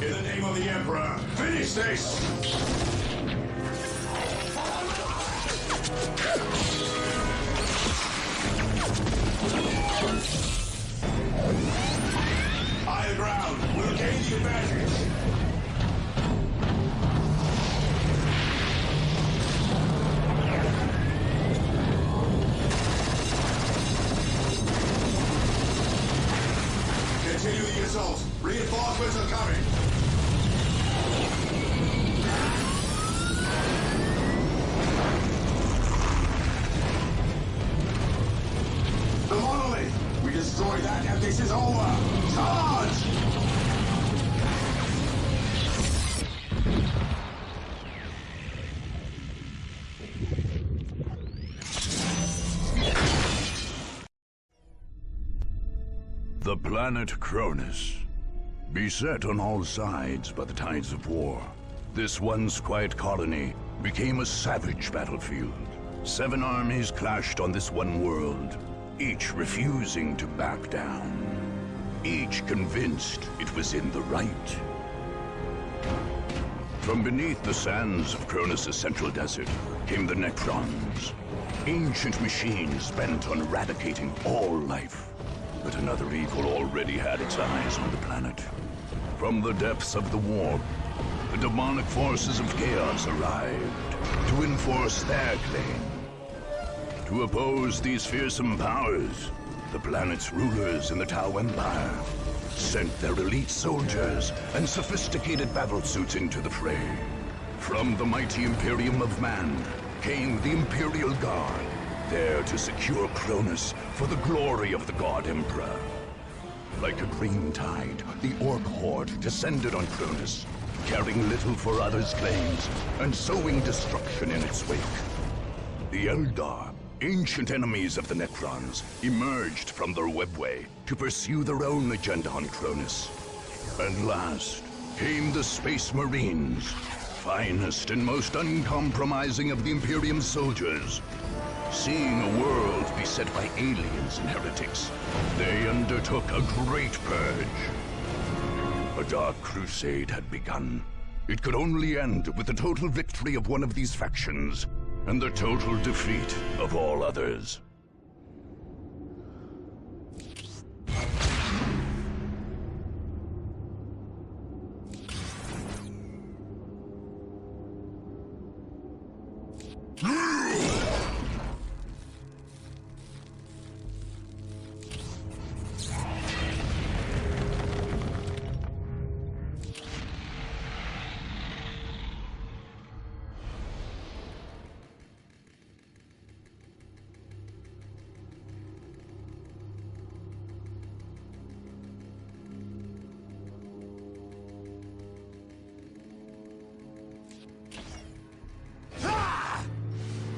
In the name of the Emperor, finish this! High ground, we'll gain the advantage. Continue the assault. Reinforcements are coming. The monolith! We destroy that and this is over! Charge! The planet Cronus. Beset on all sides by the tides of war, this once quiet colony became a savage battlefield. 7 armies clashed on this one world, each refusing to back down. Each convinced it was in the right. From beneath the sands of Cronus' central desert came the Necrons, ancient machines bent on eradicating all life. But another evil already had its eyes on the planet. From the depths of the warp, the demonic forces of chaos arrived to enforce their claim. To oppose these fearsome powers, the planet's rulers in the Tau Empire sent their elite soldiers and sophisticated battlesuits into the fray. From the mighty Imperium of Man came the Imperial Guard, there to secure Cronus for the glory of the God Emperor. Like a green tide, the Orc Horde descended on Cronus, caring little for others' claims and sowing destruction in its wake. The Eldar, ancient enemies of the Necrons, emerged from their webway to pursue their own agenda on Cronus. And last came the Space Marines, finest and most uncompromising of the Imperium's soldiers. Seeing a world beset by aliens and heretics, they undertook a great purge. A dark crusade had begun. It could only end with the total victory of one of these factions, and the total defeat of all others.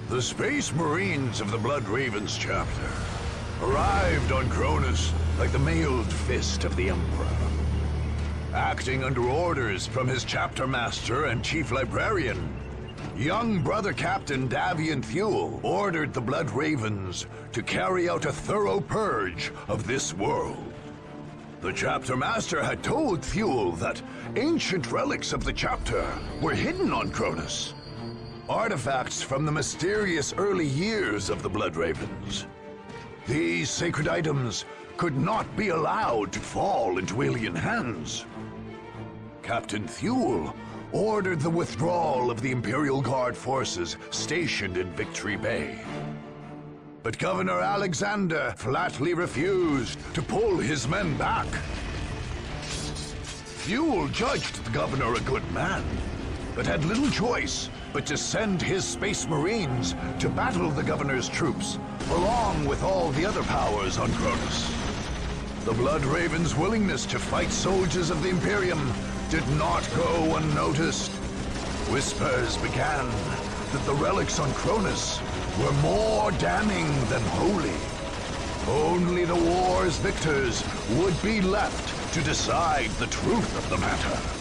The Space Marines of the Blood Ravens chapter arrived on Cronus like the mailed fist of the Emperor. Acting under orders from his chapter master and chief librarian, young brother Captain Davian Thule ordered the Blood Ravens to carry out a thorough purge of this world. The chapter master had told Thule that ancient relics of the chapter were hidden on Cronus. Artifacts from the mysterious early years of the Blood Ravens. These sacred items could not be allowed to fall into alien hands. Captain Thule ordered the withdrawal of the Imperial Guard forces stationed in Victory Bay. But Governor Alexander flatly refused to pull his men back. Thule judged the governor a good man, but had little choice but to send his Space Marines to battle the governor's troops, along with all the other powers on Cronus. The Blood Ravens' willingness to fight soldiers of the Imperium did not go unnoticed. Whispers began that the relics on Cronus were more damning than holy. Only the war's victors would be left to decide the truth of the matter.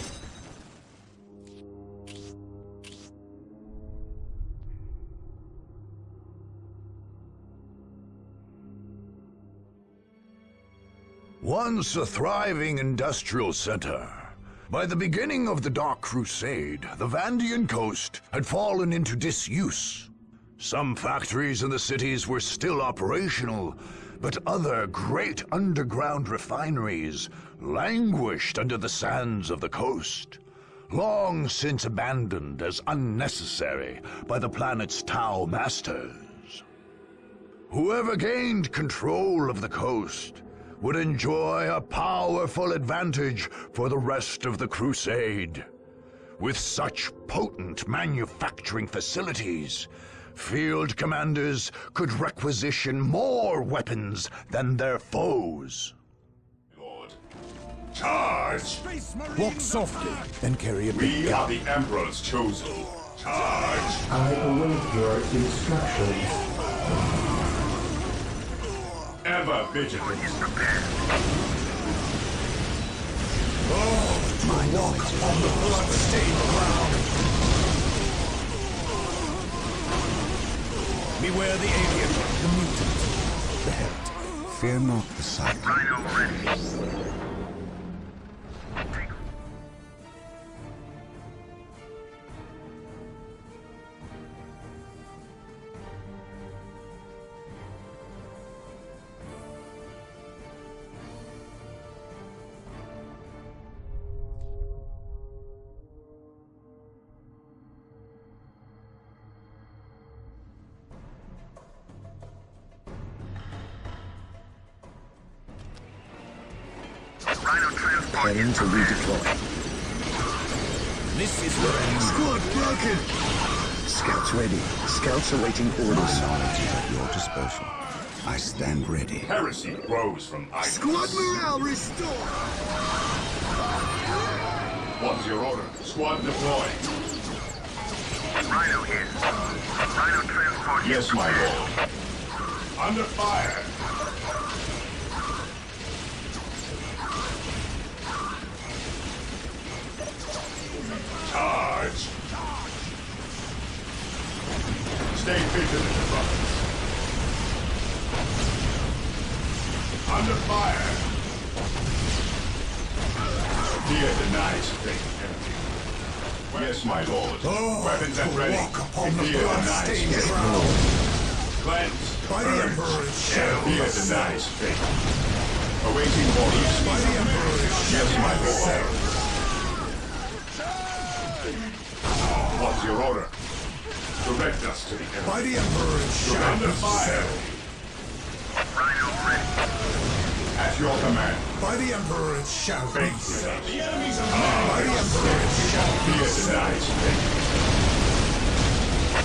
Once a thriving industrial center, By the beginning of the Dark Crusade, the Vandian coast had fallen into disuse. Some factories in the cities were still operational, but other great underground refineries languished under the sands of the coast, long since abandoned as unnecessary by the planet's Tau masters. Whoever gained control of the coast would enjoy a powerful advantage for the rest of the Crusade. With such potent manufacturing facilities, field commanders could requisition more weapons than their foes. Lord. Charge! Walk softly and carry a big We are gun. the Emperor's chosen. Charge! I await your instructions. Ever vigilant. My walk on the blood-stained ground. Beware the alien, the mutant, the heretic. Fear not the sight. Rhino ready. Rhino transport. Heading to redeploy. This is where I Squad broken! Scouts ready. Scouts awaiting orders. Knowledge is at your disposal. I stand ready. Heresy grows from idleness. Squad morale restored! What's your order? Squad deploy. Rhino here. Rhino transport. Yes, my lord. Under fire. Charge. Stay vigilant, brothers. Under fire. Fear denies faith, enemy. Yes, my lord. Weapons at ready. walk upon the Fear denies blood-stained faith. ground. Cleanse. By the purge. Emperor's shadow. Fear denies faith. Awaiting orders. By the Emperor's Yes, my lord. What's your order? Direct us to the enemy. By the Emperor's You're under shadow. fire. Rhino ready. At your command. By the Emperor's shadow. Faith. The enemies are By the Emperor's shadow. Fear denies faith.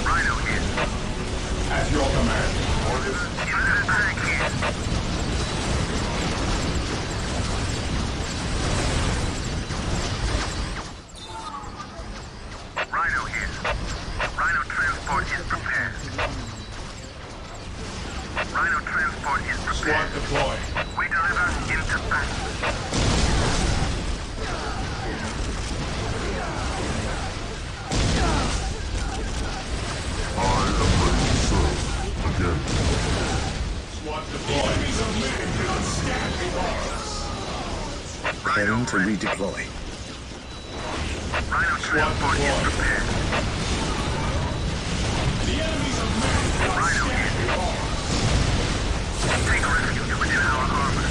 Rhino here. At your command. Unit attack here. Rhino here. Rhino transport is prepared. Rhino transport is Squad prepared. deploy. We deliver into battle. Squad deploy. Enemies of man cannot stand before us. Heading to redeploy. Rhino transport is prepared. The enemies of man cannot Rhino stand here. before us. Take refuge within our armor.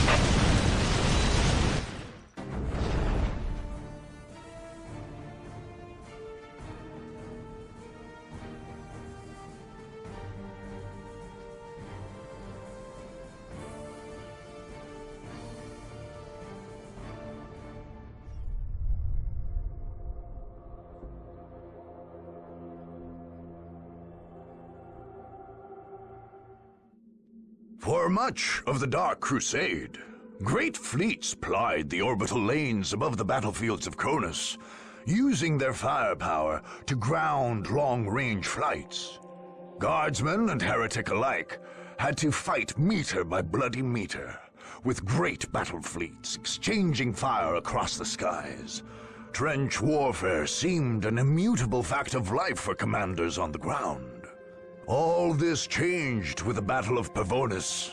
For much of the Dark Crusade, great fleets plied the orbital lanes above the battlefields of Cronus, using their firepower to ground long-range flights. Guardsmen and heretic alike had to fight meter by bloody meter, with great battle fleets exchanging fire across the skies. Trench warfare seemed an immutable fact of life for commanders on the ground. All this changed with the Battle of Pavonis.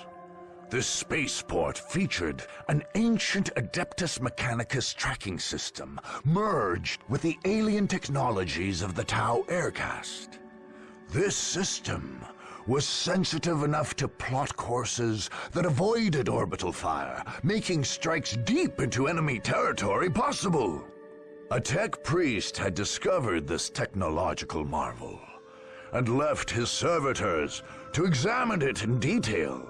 This spaceport featured an ancient Adeptus Mechanicus tracking system merged with the alien technologies of the Tau Aircast. This system was sensitive enough to plot courses that avoided orbital fire, making strikes deep into enemy territory possible. A tech priest had discovered this technological marvel and left his servitors to examine it in detail.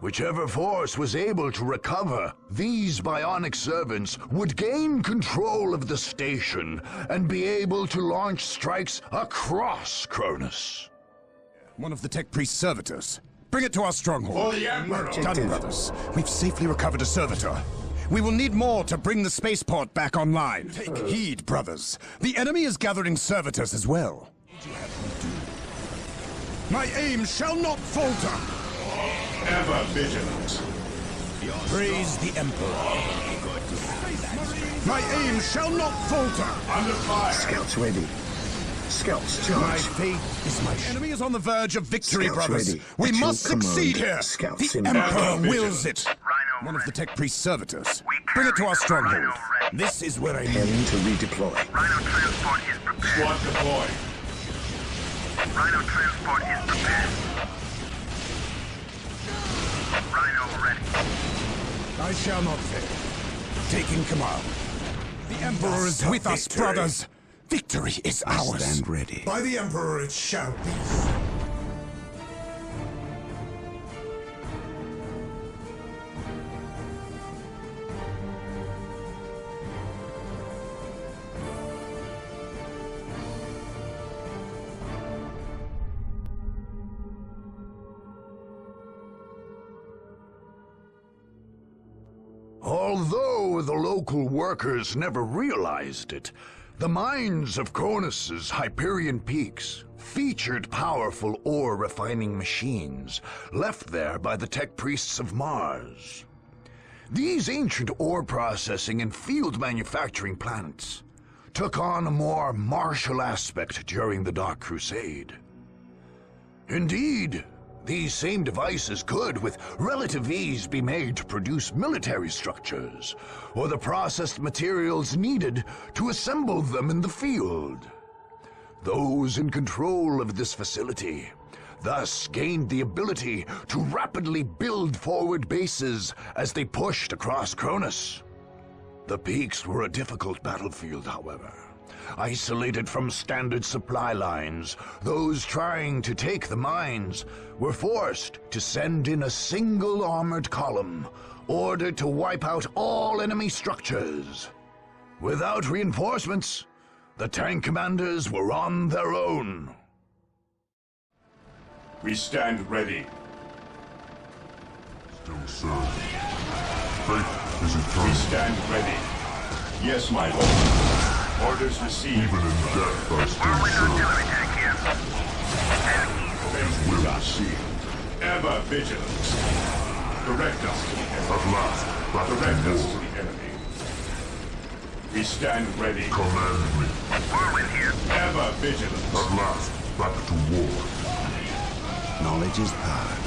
Whichever force was able to recover these bionic servants would gain control of the station and be able to launch strikes across Cronus. One of the tech priest's servitors. Bring it to our stronghold. For the Emperor! Done, brothers. We've safely recovered a servitor. We will need more to bring the spaceport back online. Take heed, brothers. The enemy is gathering servitors as well. My aim shall not falter! Ever vigilant. Praise the Emperor. My aim shall not falter! Under fire! Scouts ready. Scouts My charge. faith is my enemy is on the verge of victory, Scouts brothers. ready. We At your must succeed command. here. Scouts The in Emperor battle. wills it. Rhino One of the tech priest's servitors. We Bring it to our carry stronghold. Rhino ready. This is where I need. Preparing to redeploy. Rhino transport is prepared. Squad deployed. Rhino transport is prepared. Rhino ready. I shall not fail. Taking command. The Emperor is with us, brothers. Victory is ours. Stand ready. By the Emperor it shall be. Although the local workers never realized it, the mines of Cronus's Hyperion Peaks featured powerful ore refining machines left there by the tech priests of Mars. These ancient ore processing and field manufacturing plants took on a more martial aspect during the Dark Crusade. Indeed, these same devices could, with relative ease, be made to produce military structures, or the processed materials needed to assemble them in the field. Those in control of this facility thus gained the ability to rapidly build forward bases as they pushed across Cronus. The peaks were a difficult battlefield, however. Isolated from standard supply lines, those trying to take the mines were forced to send in a single armored column, ordered to wipe out all enemy structures. Without reinforcements, the tank commanders were on their own. We stand ready. Still serve. Faith is We eternal. stand ready. Yes, my lord. Orders received. Even in death I still Whirlwind serve. artillery tank here. And Faith is our shield. Ever vigilant. Direct us to the enemy. At last, back Direct to us to war. the enemy. We stand ready. Command me. Whirlwind here. Ever vigilant. At last, back to war. Knowledge is power.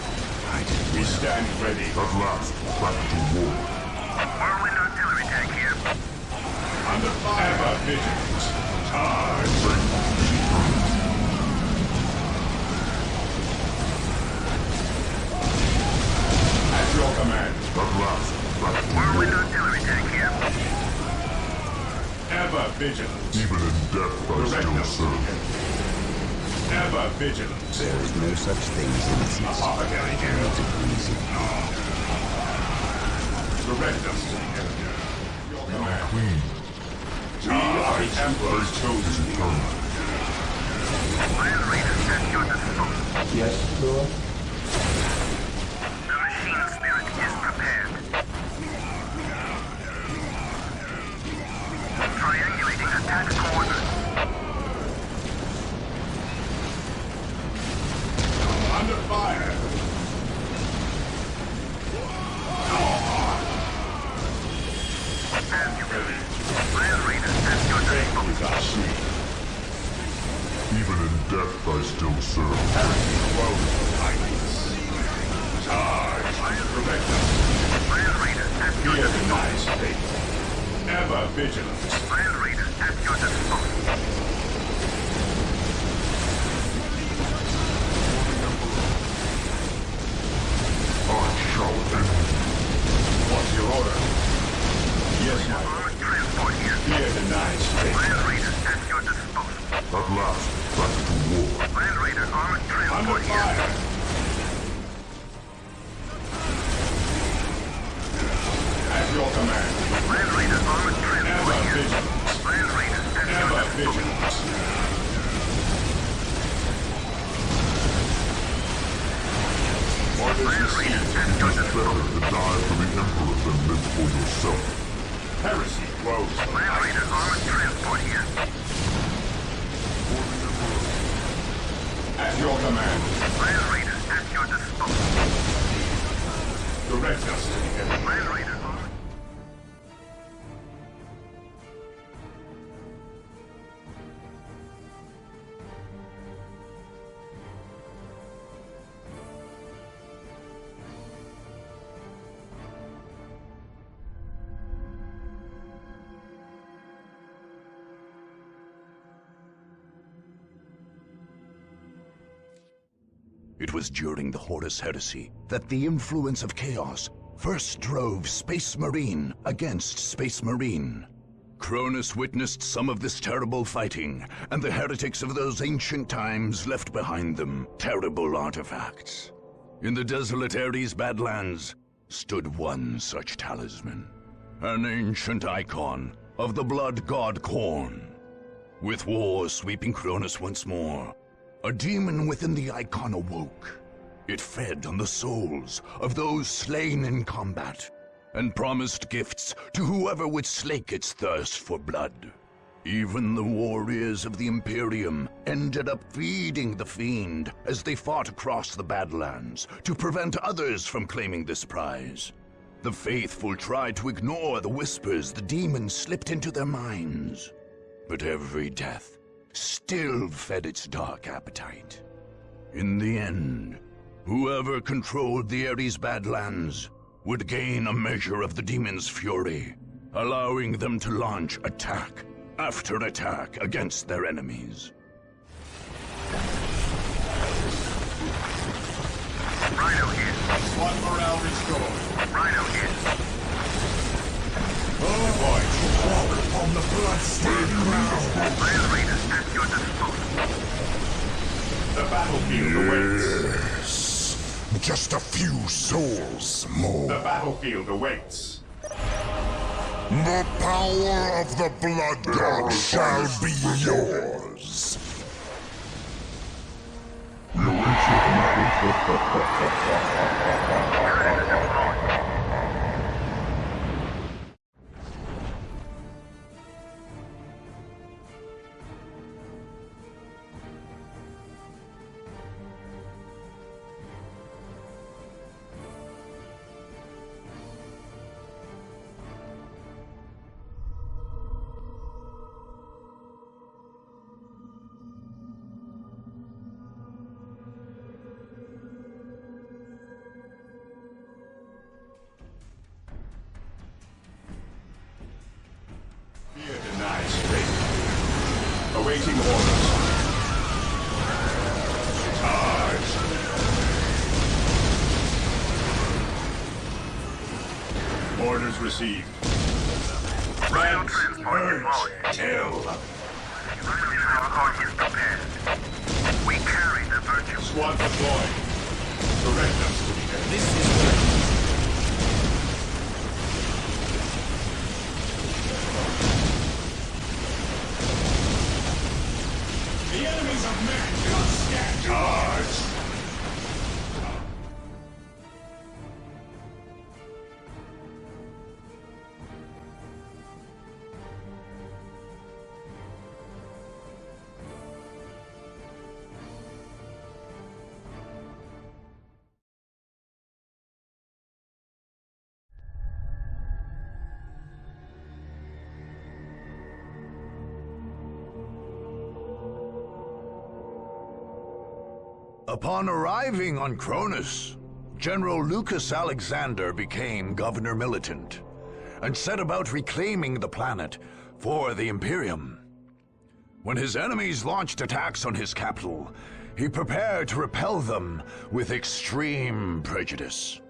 I did We stand ready. At last, back to war. Whirlwind artillery tank here. Under fire. Ever vigilant. Charge. At your command. At last, back to Whirlwind war. artillery tank here. Ever vigilant. Even in death I Direct still us to the serve. enemy. Ever vigilant. There is no such thing as innocence. Apothecary here. It's easy. Direct us to the enemy. Your command. Queen, We are the Emperor's is chosen. eternal. Land Raiders at your disposal. Yes, Lord. The machine spirit is prepared. Triangulating attack coordinates. Under fire. As you believe. Land Raiders at your disposal. Is our shield. Even in death I still serve. Charge. Direct vigilant. Land Raider at your disposal. What's your order? Yes, my Armored transport here. Clear denied, space. Land Raider at your disposal. At last, back to war. Land Raider armored Under transport here. fire! At your command. Land Raider armored transport Ever here. vigilant. Land Raider at your Ever disposal. vigilant. Orders Land Raider received. at your Better disposal. to die for the Emperor than live for yourself. Heresy grows Land Raider armored transport here. at your command. Land Raider at your disposal. Direct us to the enemy. Land Raider armored. It was during the Horus Heresy that the influence of chaos first drove Space Marine against Space Marine. Cronus witnessed some of this terrible fighting, and the heretics of those ancient times left behind them terrible artifacts. In the desolate Ares Badlands stood one such talisman, an ancient icon of the blood god Khorne. With war sweeping Cronus once more, a demon within the icon awoke. It fed on the souls of those slain in combat, and promised gifts to whoever would slake its thirst for blood. Even the warriors of the Imperium ended up feeding the fiend as they fought across the Badlands to prevent others from claiming this prize. The faithful tried to ignore the whispers the demon slipped into their minds, but every death still fed its dark appetite. In the end, whoever controlled the Ares Badlands would gain a measure of the demon's fury, allowing them to launch attack after attack against their enemies. Rhino here. SWAT morale restored. Rhino here. Oh boy, to walk upon the blood-stained ground. Land Raider at your disposal. The battlefield awaits. Yes. Just a few souls more. The battlefield awaits. The power of the Blood God shall be yours. Fear denied strength. Awaiting orders. Charge. Orders received. Rhino Friends, transport urge, deployed. kill. Rhino transport is prepared. We carry the virtue. SWAT deployed. Direct us to the enemy. This is The enemies of men cannot stand. Charge. Upon arriving on Cronus, General Lucas Alexander became Governor Militant, and set about reclaiming the planet for the Imperium. When his enemies launched attacks on his capital, he prepared to repel them with extreme prejudice.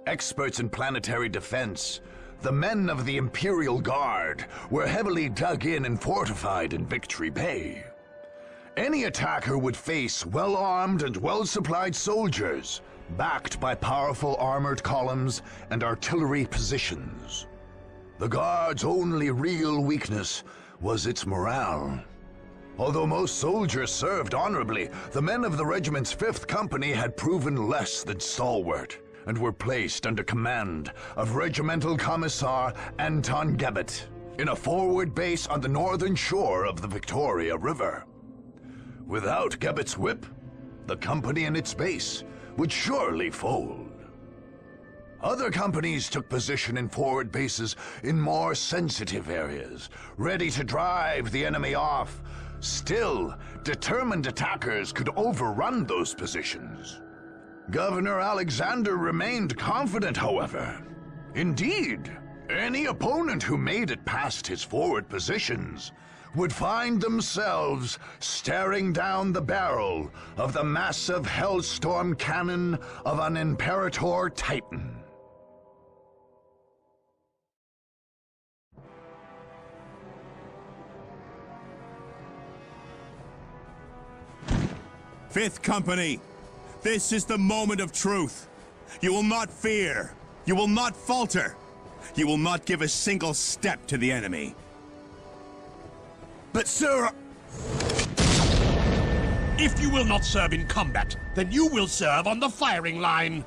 Experts in planetary defense, the men of the Imperial Guard, were heavily dug in and fortified in Victory Bay. Any attacker would face well-armed and well-supplied soldiers, backed by powerful armored columns and artillery positions. The Guard's only real weakness was its morale. Although most soldiers served honorably, the men of the regiment's 5th Company had proven less than stalwart, and were placed under command of Regimental Commissar Anton Gebet in a forward base on the northern shore of the Victoria River. Without Gebet's whip, the company and its base would surely fold. Other companies took position in forward bases in more sensitive areas, ready to drive the enemy off. Still, determined attackers could overrun those positions. Governor Alexander remained confident, however. Indeed, any opponent who made it past his forward positions would find themselves staring down the barrel of the massive Hellstorm cannon of an Imperator Titan. Fifth Company, this is the moment of truth. You will not fear. You will not falter. You will not give a single step to the enemy. But sir... If you will not serve in combat, then you will serve on the firing line.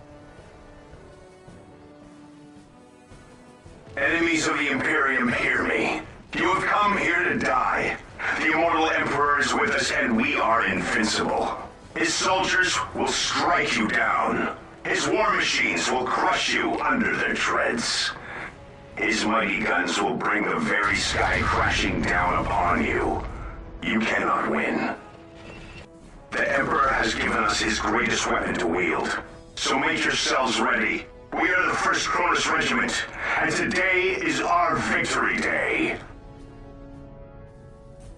Enemies of the Imperium, hear me. You have come here to die. The immortal Emperor is with us, and we are invincible. His soldiers will strike you down. His war machines will crush you under their treads. His mighty guns will bring the very sky crashing down upon you. You cannot win. The Emperor has given us his greatest weapon to wield. So make yourselves ready. We are the 1st Cronus Regiment, and today is our victory day.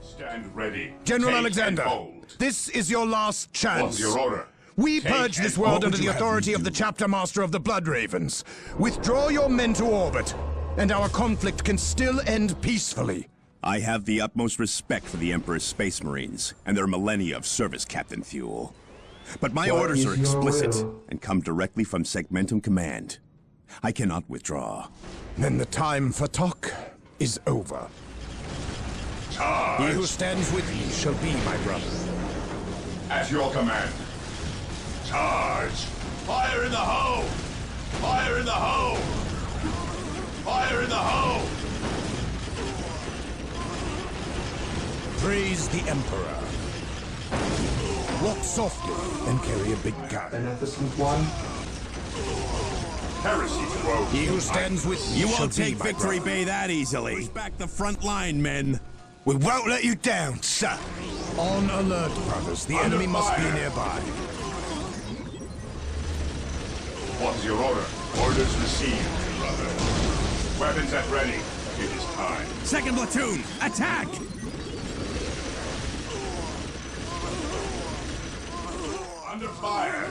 Stand ready. General Take Alexander, and hold. this is your last chance. What's your order? We Take purge this and world hold. under the authority of the Chapter Master of the Blood Ravens. Withdraw your men to orbit, and our conflict can still end peacefully. I have the utmost respect for the Emperor's Space Marines and their millennia of service, Captain Thule. But my orders are explicit and come directly from Segmentum Command. I cannot withdraw. Then the time for talk is over. Charge! He who stands with me shall be my brother. At your command. Charge! Fire in the hoe! Fire in the hoe! Fire in the hoe! Praise the Emperor. Walk softly and carry a big gun. Beneficent one. Heresy throw. He who stands with me You shall won't be take my Victory brother. Bay that easily. Push back the front line, men. We won't let you down, sir. On alert, brothers. The enemy must be nearby. What's your order? Orders received, brother. Weapons at ready. It is time. 2nd Platoon, attack! Under fire.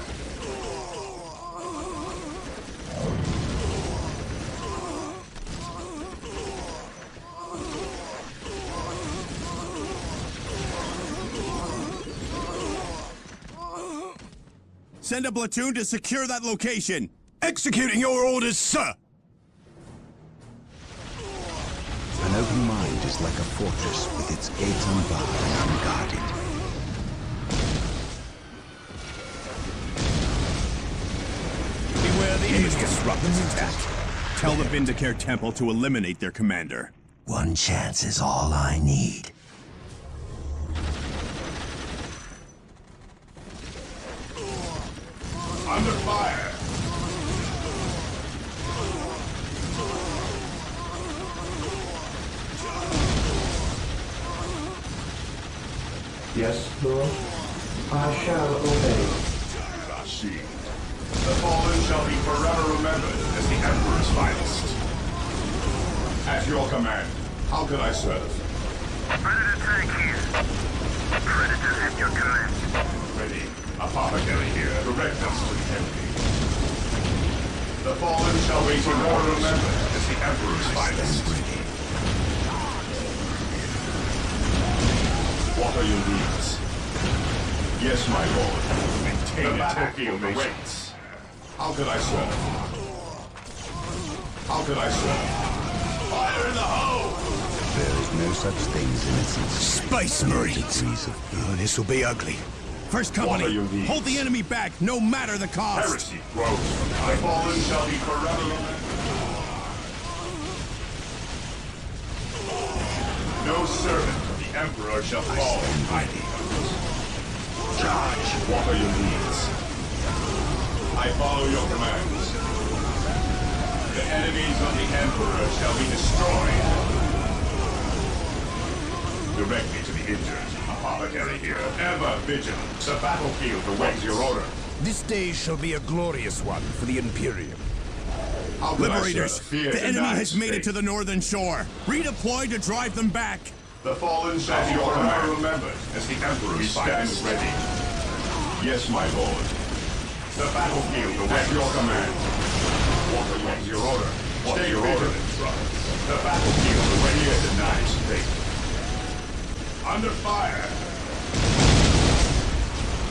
Send a platoon to secure that location. Executing your orders, sir. An open mind is like a fortress with its gates unbarred and unguarded. Beware the Please alien. disrupt this attack. Tell the Vindicare Temple to eliminate their commander. One chance is all I need. Under fire. Yes, Lord. I shall obey. Rashid. The fallen shall be forever remembered as the Emperor's finest. your command. How can I serve? Predator tank here. Predator at your command. Ready. Apothecary here. Direct us to the enemy. The fallen shall be more remembered as the Emperor's finest. What are your needs? Yes, my lord. Maintain the battlefield awaits. How can I serve? How can I serve? Fire in the hole! There is no such thing as innocence. Space Marines! Oh, this will be ugly. First What are company, your needs? hold the enemy back, no matter the cost! Heresy grows from the fallen shall be forever remembered. No servant of the Emperor shall fall in hiding. Charge! What are your needs? I follow your commands. The enemies of the Emperor shall be destroyed. Direct me to the injured. Apothecary here. Ever vigilant. The battlefield awaits your order. This day shall be a glorious one for the Imperium. How can I Liberators, serve? Fear the enemy denies has made it faith. to the northern shore. Redeploy to drive them back. The fallen shall be forever remembered as the Emperor stands ready. Yes, my lord. The battlefield awaits your command. What is your order? What's your order? The battlefield awaits denies faith. Under fire.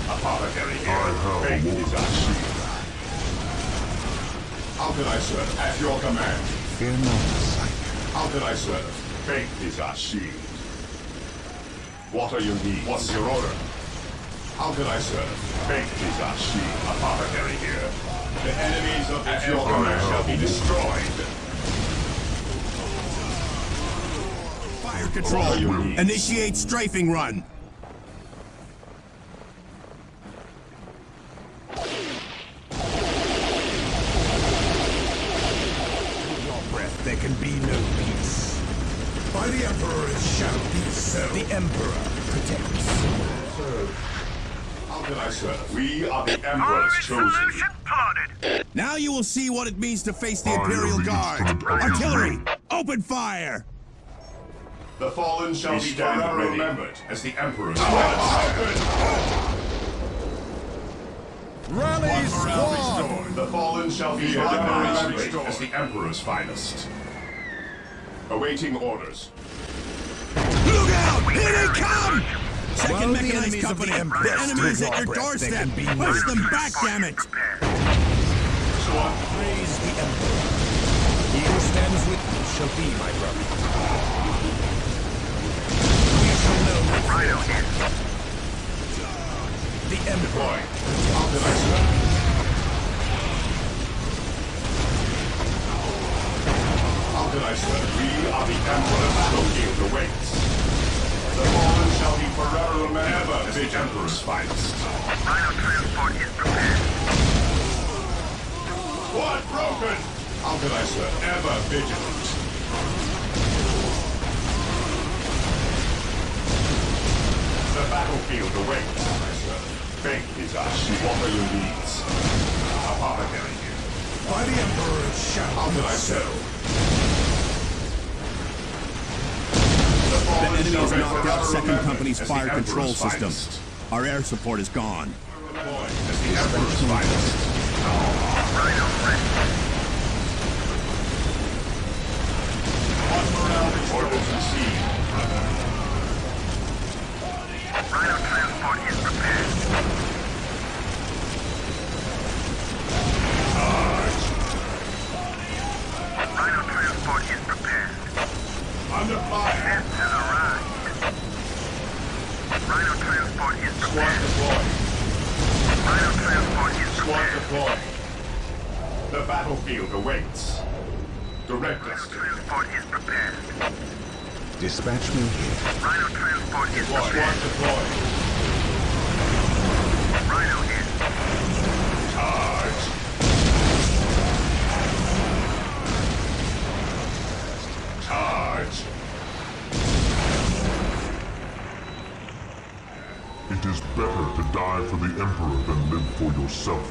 Apothecary here. Faith is our shield. How can I serve? At your command. Fear not, sight. How can I serve? Faith is our shield. What are your needs? What's your order? How can I serve? Faith is our shield. Apothecary here. The enemies of the Emperor shall be destroyed. Fire What are your control, needs? initiate strafing run. Your breath, there can be no peace. By the Emperor it shall be so. The Emperor protects. How can I serve? We are the Emperor's chosen. Solution plotted. Now you will see what it means to face the Imperial Guard. Artillery, open fire! The fallen shall be forever remembered as the Emperor's finest. Rally squad! The fallen shall be forever remembered as the Emperor's finest. Awaiting orders. Look out! Here they come! Second While the Mechanized enemies of the Company, Emperor the enemy is still at your draw breath, doorstep! there can be no Push them peace. back, damn it! Praise the Emperor. He who stands with me shall be my brother. We shall know the Emperor. How can I serve? How can I serve? We are the Emperor's battlefield awaits. The fallen shall be forever remembered as the Emperor's finest. Rhino transport is prepared. Squad broken! How can I serve? Ever vigilant. The battlefield awaits. How can I serve? Faith is our shield. What are your needs? Apothecary here. By the Emperor it shall How can be I so. serve? The enemy has knocked out forever Second remembered Company's as the fire Emperor's control system. finest. Our air support is gone. Deployed as the Emperor's finest. Rhino ready. Orders received. Rhino transport is prepared. Rhino transport is prepared. Under fire. Defense has arrived. Rhino transport is Squad prepared. deployed. Rhino transport is Squad prepared. deployed. The battlefield awaits. Direct Rhino us to transport is prepared. Dispatch me here. Rhino transport is Squad prepared. deployed. Rhino in. Charge. Charge. It is better to die for the Emperor than live for yourself.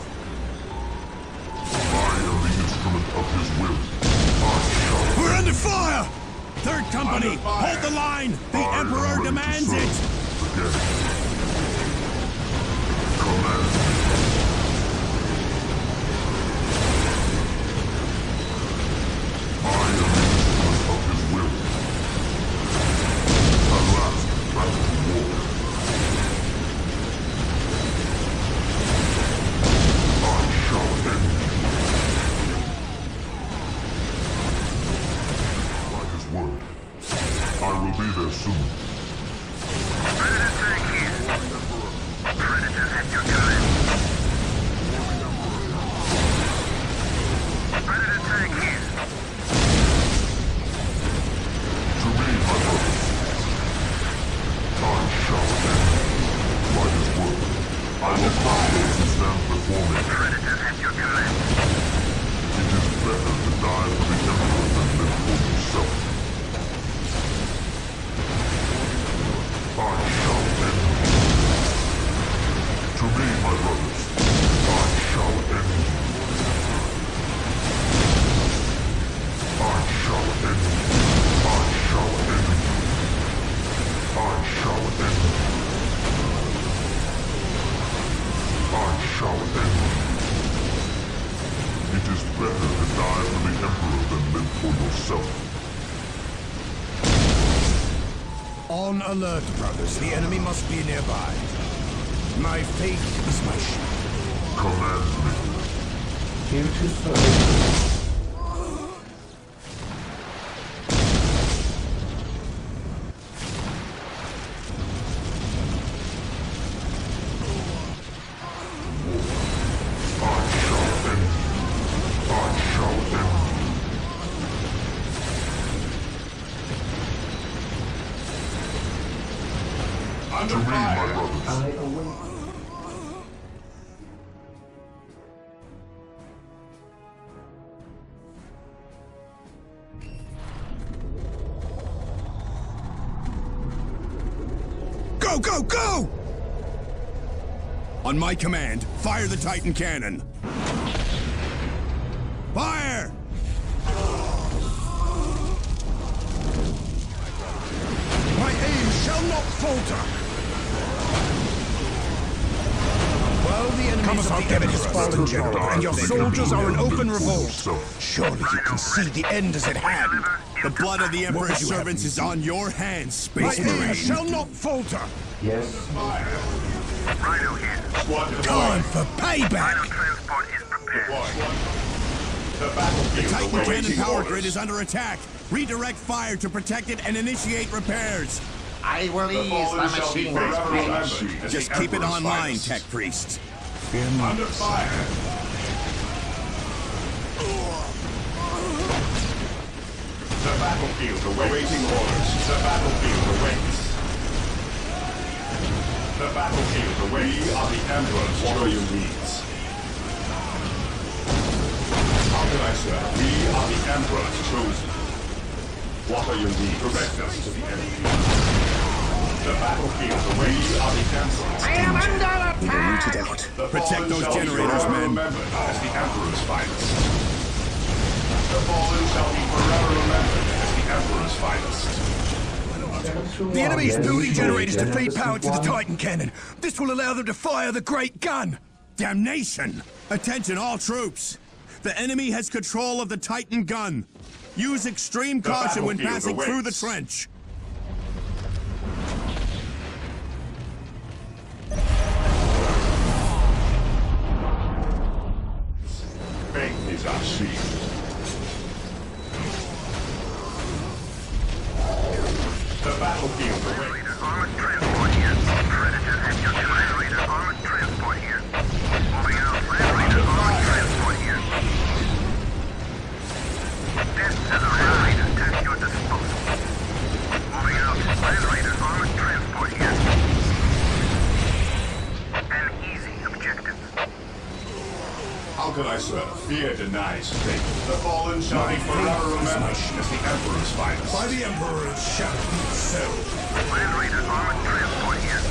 I am the instrument of his will. I shall... We're under fire! Third Company, hold the line! The Emperor demands it! Command. I am the instrument of his will. At last, back to war. I shall end you. By his word, I will be there soon. Predator tank here. Predators at your time. Predator tank here. To me, my brothers, I shall end by his word. I will crush those who stand before me. Predators at your time. It is better to die for the Emperor than live for yourself. I shall end you. To me, my brothers, I shall end you. I shall end you. I shall end you. I shall end you. I shall end you. It is better to die for the Emperor than live for yourself. On alert, brothers. The enemy must be nearby. My faith is my shield. Command me. Due to service. I shall end you. I shall end you. Under To me, my fire. brothers, I await. Go, go, go! On my command, fire the Titan cannon. Fire! My aim shall not falter! While the enemies of the Emperor has fallen, General, and your soldiers are in open revolt, surely you can see the end is at hand. The blood of the Emperor's servants is on your hands, My Space aim Marine. shall not falter! Yes. Rhino here. Squad deployed. Time for payback! Rhino transport is prepared. The battlefield Titan cannon awaiting power orders. grid is under attack. Redirect fire to protect it and initiate repairs. I will The ease fallen the shall be machine forever fate. remembered as Just the keep it Emperor's online, finest. Tech Priest. Under fire. The battlefield awaiting orders. The battlefield awaits. The battlefield awaits. We are the Emperor's chosen needs. How can I serve? We are the Emperor's chosen. What are your needs? Direct us to the enemy. The battlefield awaits. We are the Emperor's. I am under We will root it attack! out. The Protect fallen those shall be generators, forever men. remembered as the Emperor's finest. The fallen shall be forever remembered as the Emperor's finest. The enemy is building generators to feed power to the Titan cannon. This will allow them to fire the great gun. Damnation! Attention, all troops! The enemy has control of the Titan gun. Use extreme The caution when battlefield passing through the awaits. trench. Faith is our shield. The battlefield awaits. Armored transport here. Predator at your Land Raider armored transport here. Moving out. Land Raider armored transport here. Death as a ride at your disposal. Moving out. Land Raider armored transport here. An easy objective. How can I serve? Fear denies faith. The fallen shall be forever remembered as the Emperor's finest. By the Emperor it shall be so. Land Raider armored transport here.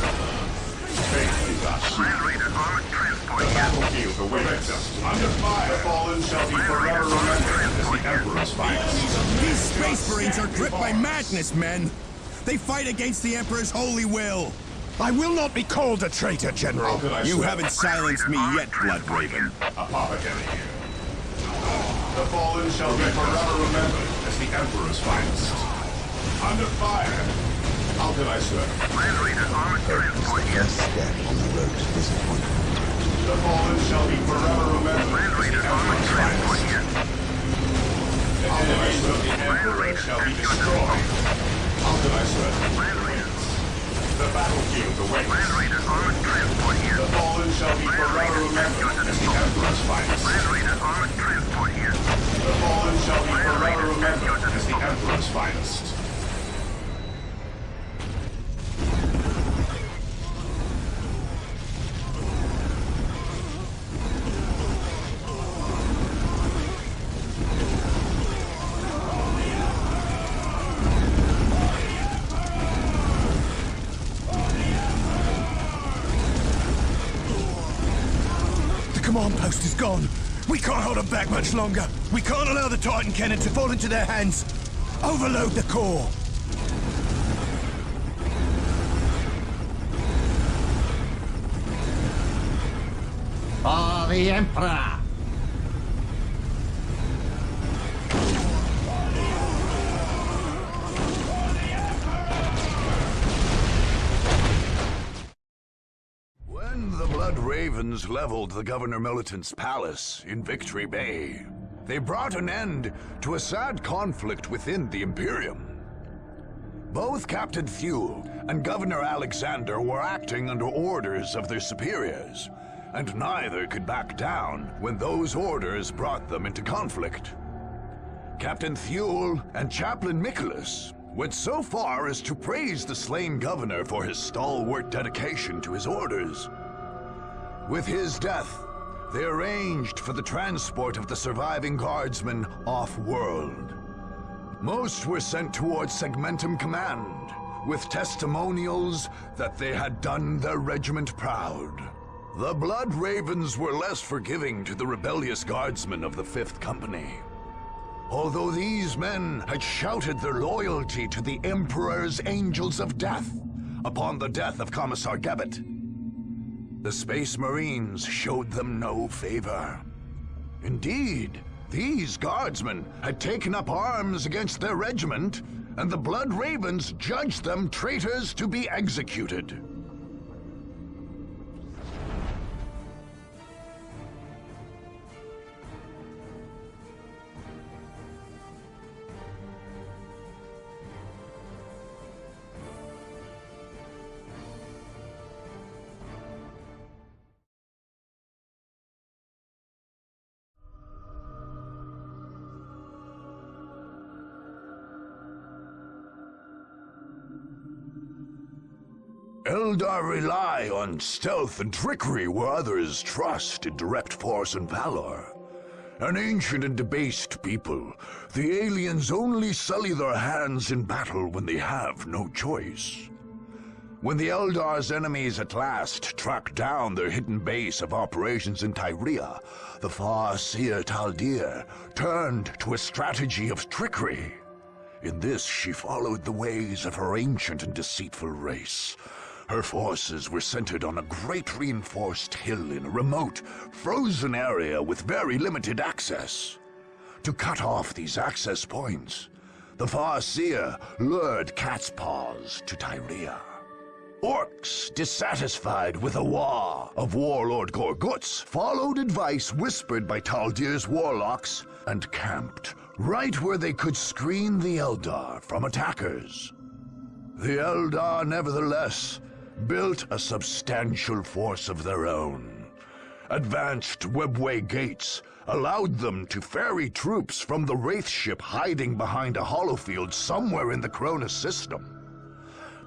Faith is our shield. Land Raider armored transport The here. battlefield awaits us. Under fire. The fallen shall be forever remembered as the Emperor's finest. Be Space Marines are gripped by madness, men! They fight against the Emperor's holy will! I will not be called a traitor, General. You haven't silenced me yet, Blood Raven. Apothecary here. The fallen shall be forever remembered as the Emperor's finest. Under fire! How can I serve? Yes, step on the road to disappointment. The fallen shall be forever remembered as the Emperor's finest. The enemies of the Emperor shall be destroyed. How can I serve? The battlefield awaits. The fallen shall be forever remembered as the Emperor's finest. The fallen shall be forever remembered as the Emperor's finest. The command post is gone. We can't hold them back much longer. We can't allow the Titan cannon to fall into their hands. Overload the core. For the Emperor! When the Blood Ravens leveled the Governor Militant's palace in Victory Bay, they brought an end to a sad conflict within the Imperium. Both Captain Thule and Governor Alexander were acting under orders of their superiors, and neither could back down when those orders brought them into conflict. Captain Thule and Chaplain Nicholas went so far as to praise the slain governor for his stalwart dedication to his orders. With his death, they arranged for the transport of the surviving guardsmen off-world. Most were sent towards Segmentum Command, with testimonials that they had done their regiment proud. The Blood Ravens were less forgiving to the rebellious guardsmen of the 5th Company. Although these men had shouted their loyalty to the Emperor's Angels of Death upon the death of Commissar Gebbet, the Space Marines showed them no favor. Indeed, these guardsmen had taken up arms against their regiment, and the Blood Ravens judged them traitors to be executed. Eldar rely on stealth and trickery where others trust in direct force and valor. An ancient and debased people, the aliens only sully their hands in battle when they have no choice. When the Eldar's enemies at last tracked down their hidden base of operations in Tyria, the Far-Seer Taldir turned to a strategy of trickery. In this, she followed the ways of her ancient and deceitful race. Her forces were centered on a great reinforced hill in a remote, frozen area with very limited access. To cut off these access points, the Far-Seer lured Cat's Paws to Tyria. Orcs, dissatisfied with the war of Warlord Gorguts, followed advice whispered by Taldir's warlocks and camped right where they could screen the Eldar from attackers. The Eldar, nevertheless, built a substantial force of their own. Advanced webway gates allowed them to ferry troops from the Wraith ship hiding behind a holofield somewhere in the Cronus system.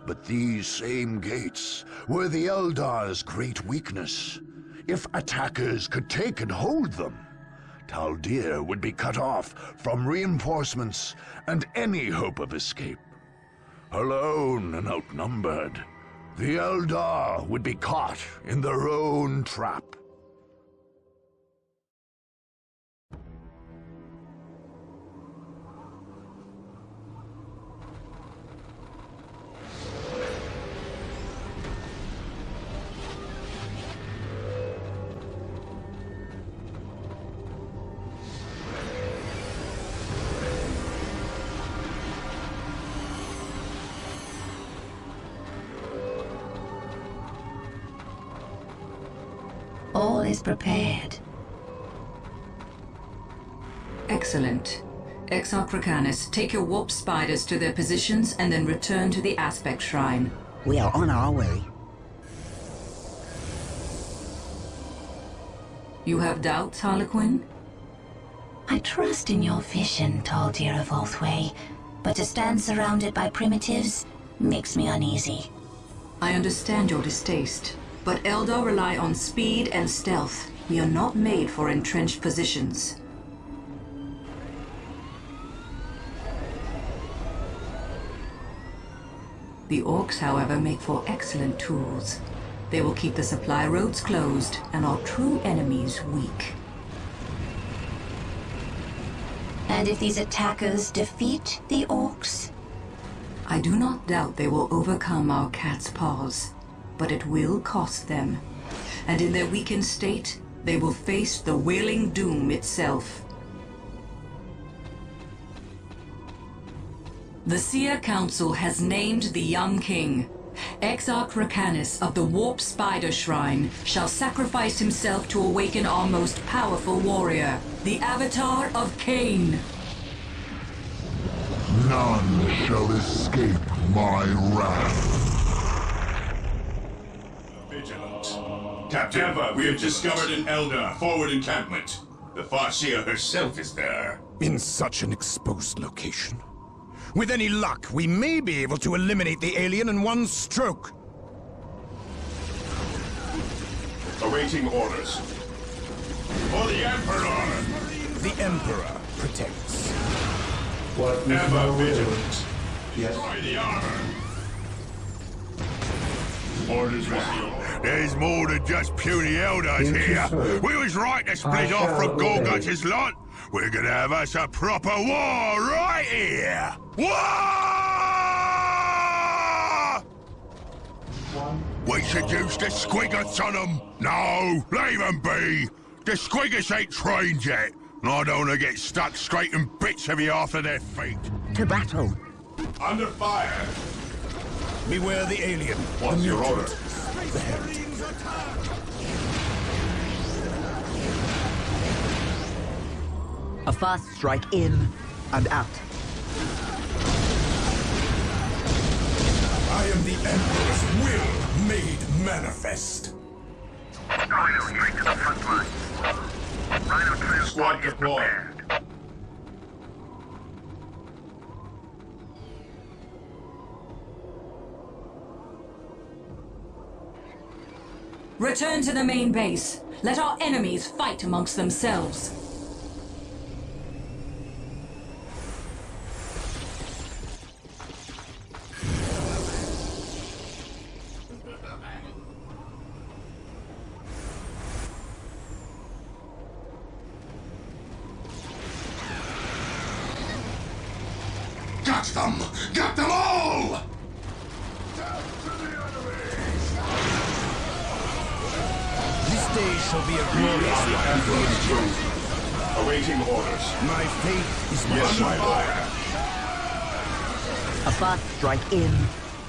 But these same gates were the Eldar's great weakness. If attackers could take and hold them, Taldir would be cut off from reinforcements and any hope of escape. Alone and outnumbered, the Eldar would be caught in their own trap. is prepared. Excellent. Exarch Racanis, take your warp spiders to their positions and then return to the Aspect Shrine. We are on our way. You have doubts, Harlequin? I trust in your vision, tall deer of Oathway, but to stand surrounded by primitives makes me uneasy. I understand your distaste, but Eldar rely on speed and stealth. We are not made for entrenched positions. The orcs, however, make for excellent tools. They will keep the supply roads closed and our true enemies weak. And if these attackers defeat the orcs? I do not doubt they will overcome our cat's paws, but it will cost them. And in their weakened state, they will face the wailing doom itself. The Seer Council has named the young king. Exarch Racanis of the Warp Spider Shrine shall sacrifice himself to awaken our most powerful warrior, the Avatar of Cain. None shall escape my wrath. Vigilant. Captain, we have discovered an Eldar forward encampment. The Farseer herself is there. In such an exposed location. With any luck, we may be able to eliminate the alien in one stroke. Awaiting orders. For the Emperor! The Emperor protects. What is Ever your will? vigilant. Yes. Destroy the armor. Orders received. There's more than just puny Eldars here. We was right to split off from Gorguts' lot. We're gonna have us a proper war right here! War! We should use the squiggles on them! No, leave them be! The squiggles ain't trained yet, and I don't want to get stuck scraping bits of you after their feet. To battle. Under fire! Beware the alien. What's your order? The heretic. A fast strike in and out. I am the Emperor's will made manifest. Rhino straight to the front line. Rhino transport Squad is deployed. prepared. Return to the main base. Let our enemies fight amongst themselves. Got them! Got them all! This day shall be a glorious The one. Emperor is chosen. Awaiting orders. My fate is my Yes, my lord. lord. A fast strike in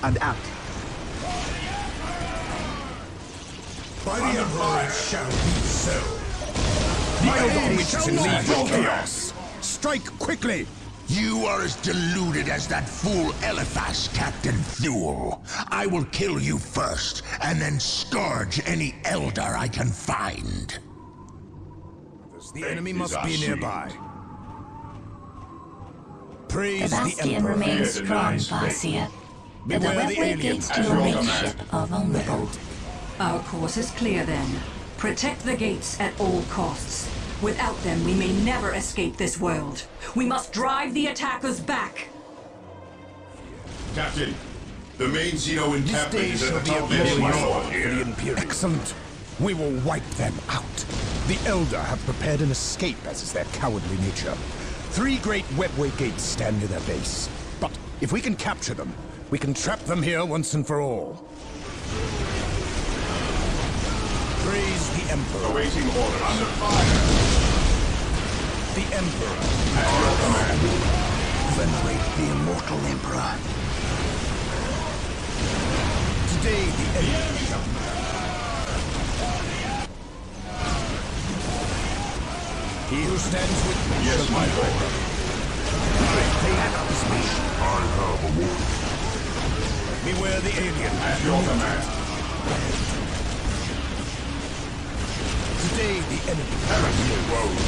and out. By the Emperor it shall be so. My aim is to lead the chaos. Strike quickly! You are as deluded as that fool Eliphas, Captain Thule. I will kill you first, and then scourge any Eldar I can find. The enemy must is be our nearby. The Praise the Bastion Emperor. remains Fear strong, denies Farseer. But the Beware the webway alien. gates to At your your main command. ship are vulnerable. Our course is clear then. Protect the gates at all costs. Without them, we may never escape this world. We must drive the attackers back. Captain, the main Xeno This encampment day is at shall the be a top edge of glorious my one lord for the here. Imperial. Excellent. We will wipe them out. The Eldar have prepared an escape, as is their cowardly nature. 3 great webway gates stand near their base. But if we can capture them, we can trap them here once and for all. Praise the Emperor. Awaiting orders. Under fire. The Emperor. At your command. Venerate the immortal Emperor. Today the enemy shall He who stands with me. Yes, my lord. My fate is mission. I have awoken. Beware the alien. At your command. Today the enemy. Heresy rose.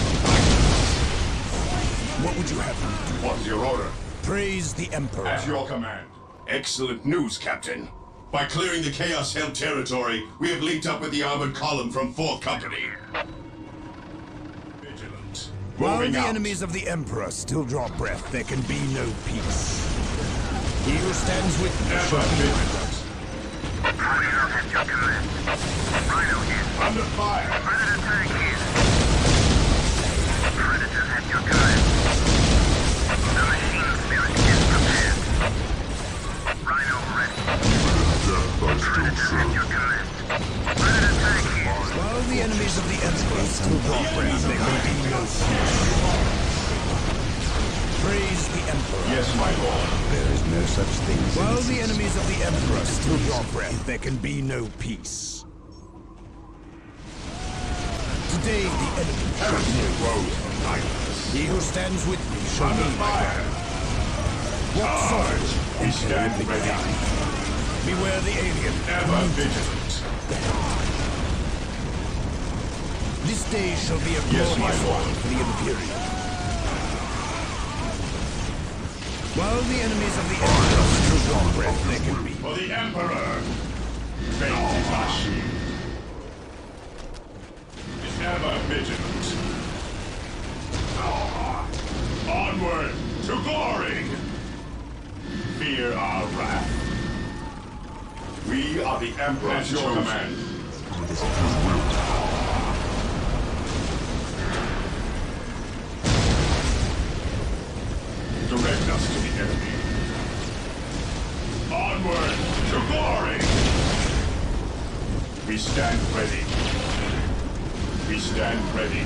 What would you have me do? What's your order? Praise the Emperor. At your command. Excellent news, Captain. By clearing the Chaos-held territory, we have linked up with the armored column from 4th Company. Vigilant. While Moving the out. enemies of the Emperor still draw breath, there can be no peace. He who stands with me Ever shall be vigilant. Under fire. While the enemies of the Emperor still draw breath, there can be no peace. Praise the Emperor. Yes, my lord. There is no such thing. While the enemies of the Emperor still draw breath, there can be no peace. Today the enemy shall Heresy know. rose from nightmares. He who stands with me shall Under be my fire. What Charge. sword? We stand ready. Beware the alien. Ever vigilant. This day shall be a Yes, my glorious lord. one for the Imperium. While the enemies of the Emperor still draw breath, there can be. For the Emperor. Fate is our shield. Is ever vigilant. Onward to glory. Fear our wrath. We are the Emperor's your command. Direct us to the enemy. Onward to glory! We stand ready. We stand ready.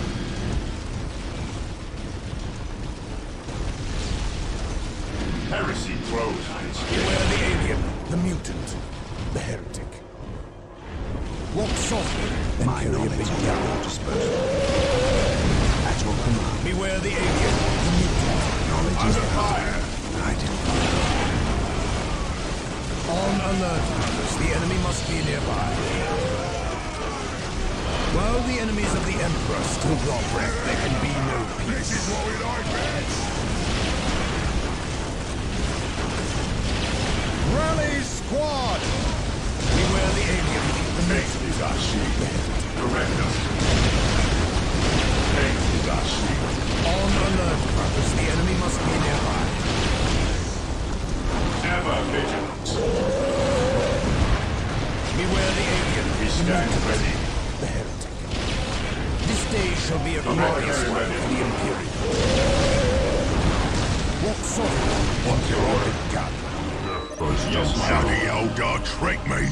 Heresy grows on its Beware the alien, the mutant, the heretic. Walk softly and carry a big gun dispersal. At your command. Beware the alien, the mutant. Knowledge is under fire. I On alert, brothers. The enemy must be nearby. While the enemies of the Emperor still draw breath, there can be no peace. This is what we like, man. Rally squad! Beware the alien, the Fate mutant. is our shield. Direct us. Fate is our shield. On alert, brothers. The enemy must be nearby. Ever vigilant. Beware the alien. We stand ready. The heretic. This day shall be a glorious very one ready. for the Imperium. Walk softly. What's your order? Gun. Yes, my Shall lord. the Eldar trick me?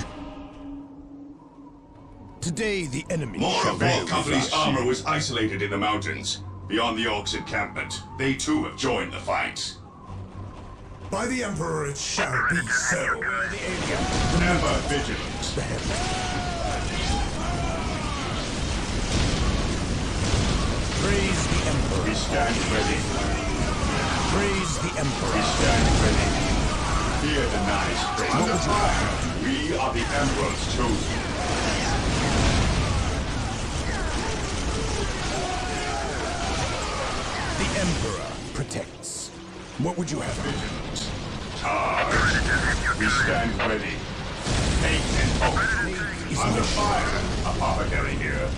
Today the enemy More shall of be 4th Company's refreshed. armor was isolated in the mountains, beyond the Orcs' encampment. They too have joined the fight. By the Emperor it shall be so. Beware the alien. Ever vigilant. The heretic. Praise the Emperor. We stand ready. Praise the We Emperor. stand ready. Fear denies faith. Under fire. We are the Emperor's chosen. The Emperor protects. What would you have? Vigilant. Charge. We stand ready. Hate and hope. Under fire. Apothecary here.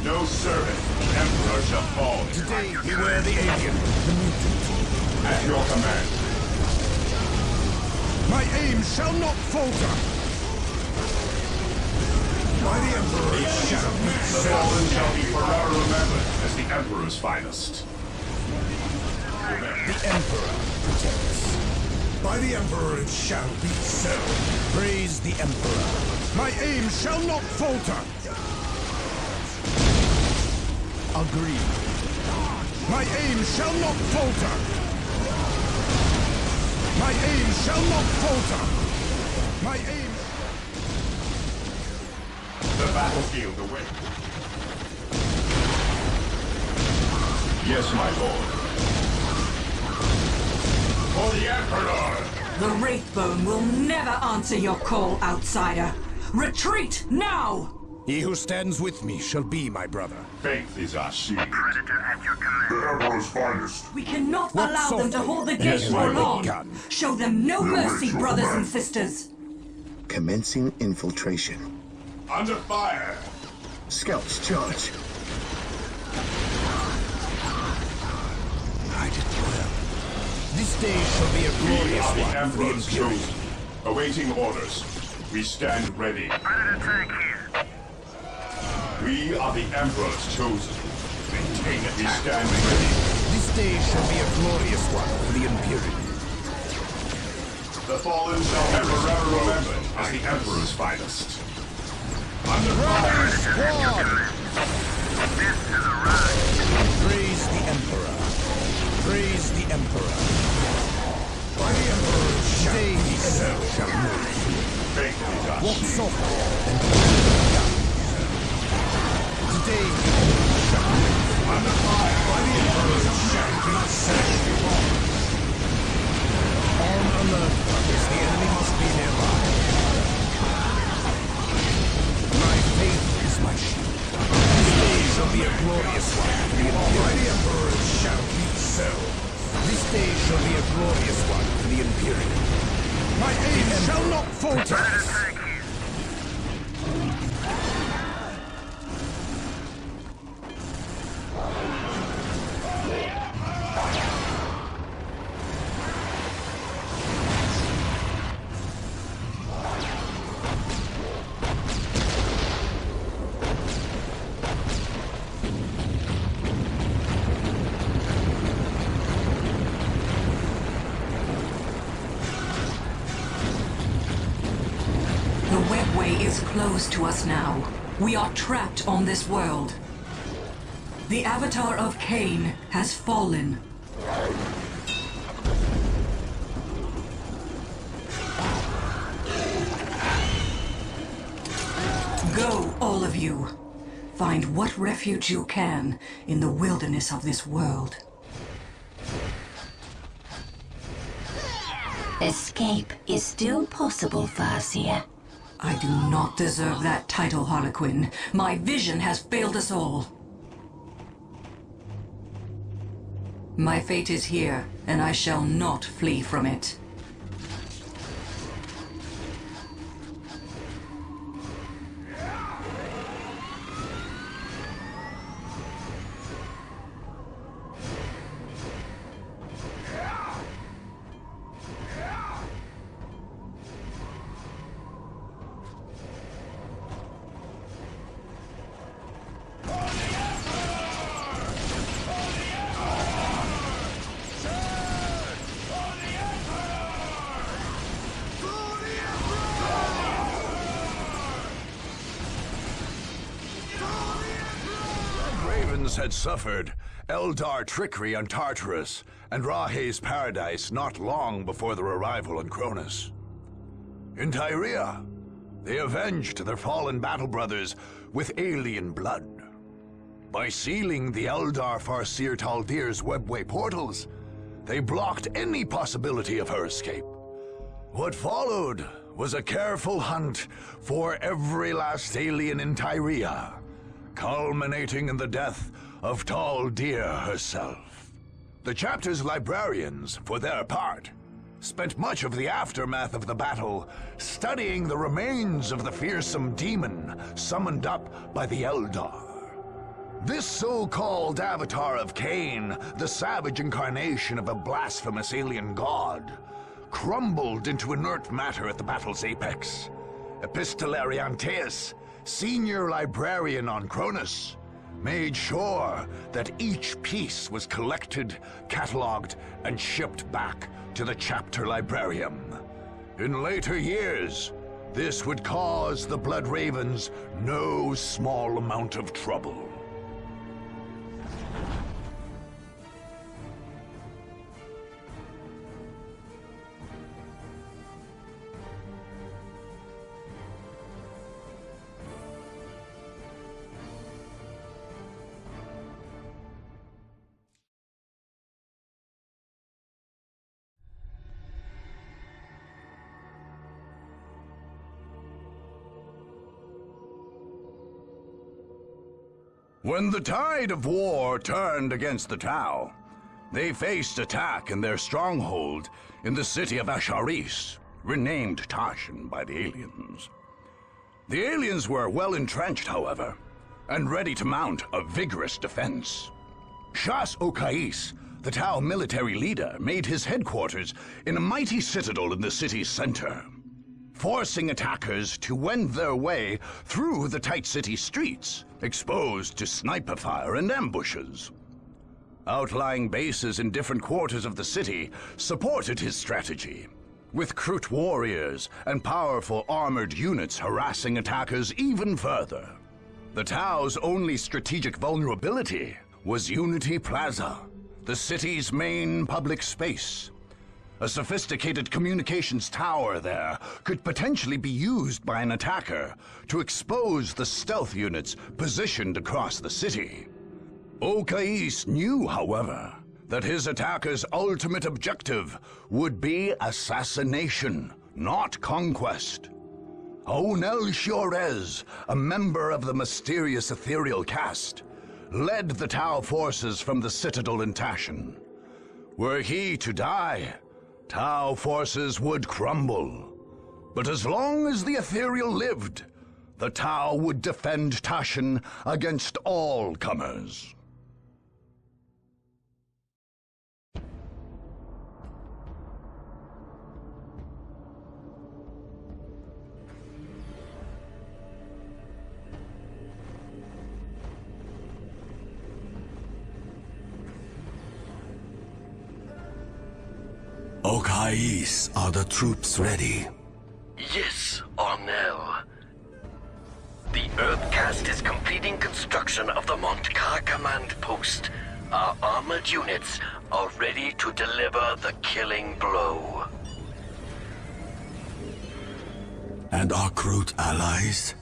No servant. The Emperor shall fall. Today, beware the alien, the mutant. At your command. My aim shall not falter. By the Emperor it shall be The so. fallen shall be forever remembered as the Emperor's finest. The Emperor protects. By the Emperor it shall be so. Praise the Emperor. My aim shall not falter. Agreed. My aim shall not falter. My aim shall not falter. My aim... The battlefield awaits. Yes, my lord. For the Emperor! The Wraithbone will never answer your call, outsider. Retreat now! He who stands with me shall be my brother. Faith is our shield. Predator at your command. The Emperor's finest. We cannot What allow them to softly? hold the gate Yes, for my long. lord. Show them no mercy, brothers and sisters. Commencing infiltration. Under fire! Scouts charge. I did well. This day shall be a We glorious are the one for the Emperor's Imperium. chosen. Awaiting orders. We stand ready. Predator tank here. We are the Emperor's chosen. Maintain attack. We stand ready. This day shall be a glorious one for the Imperium. The fallen shall be forever remembered as the Emperor's finest. Under fire! Squad! This is a ride. Praise the Emperor. Praise the Emperor. By the Emperor's day the enemy shall move. Faith is our Walk shield. softly and down. Today the enemy shall move. Under fire! By the Emperor's shall be set. On alert, brothers, the enemy must be nearby. My faith is my shield. This day shall be a glorious one for the Imperium. By the Emperor shall be so. This day shall be a glorious one for the Imperium. My aim shall not falter. Predator tank here. The webway is closed to us now. We are trapped on this world. The Avatar of Cain has fallen. Go, all of you. Find what refuge you can in the wilderness of this world. Escape is still possible, Farseer. I do not deserve that title, Harlequin. My vision has failed us all. My fate is here, and I shall not flee from it. Had suffered Eldar trickery on Tartarus and Rahe's paradise not long before their arrival on Cronus. In Tyria, they avenged their fallen battle brothers with alien blood. By sealing the Eldar Farseer Taldir's webway portals, they blocked any possibility of her escape. What followed was a careful hunt for every last alien in Tyria, culminating in the death of Taldir herself. The chapter's librarians, for their part, spent much of the aftermath of the battle studying the remains of the fearsome demon summoned up by the Eldar. This so-called Avatar of Cain, the savage incarnation of a blasphemous alien god, crumbled into inert matter at the battle's apex. Epistolary Antaeus, senior librarian on Cronus, made sure that each piece was collected, catalogued, and shipped back to the chapter librarium. In later years, this would cause the Blood Ravens no small amount of trouble. When the tide of war turned against the Tau, they faced attack in their stronghold in the city of Asharis, renamed Tashin by the aliens. The aliens were well entrenched, however, and ready to mount a vigorous defense. Shas Okais, the Tau military leader, made his headquarters in a mighty citadel in the city's center, forcing attackers to wend their way through the tight city streets, exposed to sniper fire and ambushes. Outlying bases in different quarters of the city supported his strategy, with Krut warriors and powerful armored units harassing attackers even further. The Tau's only strategic vulnerability was Unity Plaza, the city's main public space. A sophisticated communications tower there could potentially be used by an attacker to expose the stealth units positioned across the city. Okais knew, however, that his attacker's ultimate objective would be assassination, not conquest. Onel Shiorez, a member of the mysterious ethereal caste, led the Tau forces from the citadel in Tashin. Were he to die, Tau forces would crumble. But as long as the ethereal lived, the Tau would defend Tashin against all comers. Okais, are the troops ready? Yes, Ornell. The Earthcast is completing construction of the Montkar command post. Our armored units are ready to deliver the killing blow. And our Krut allies?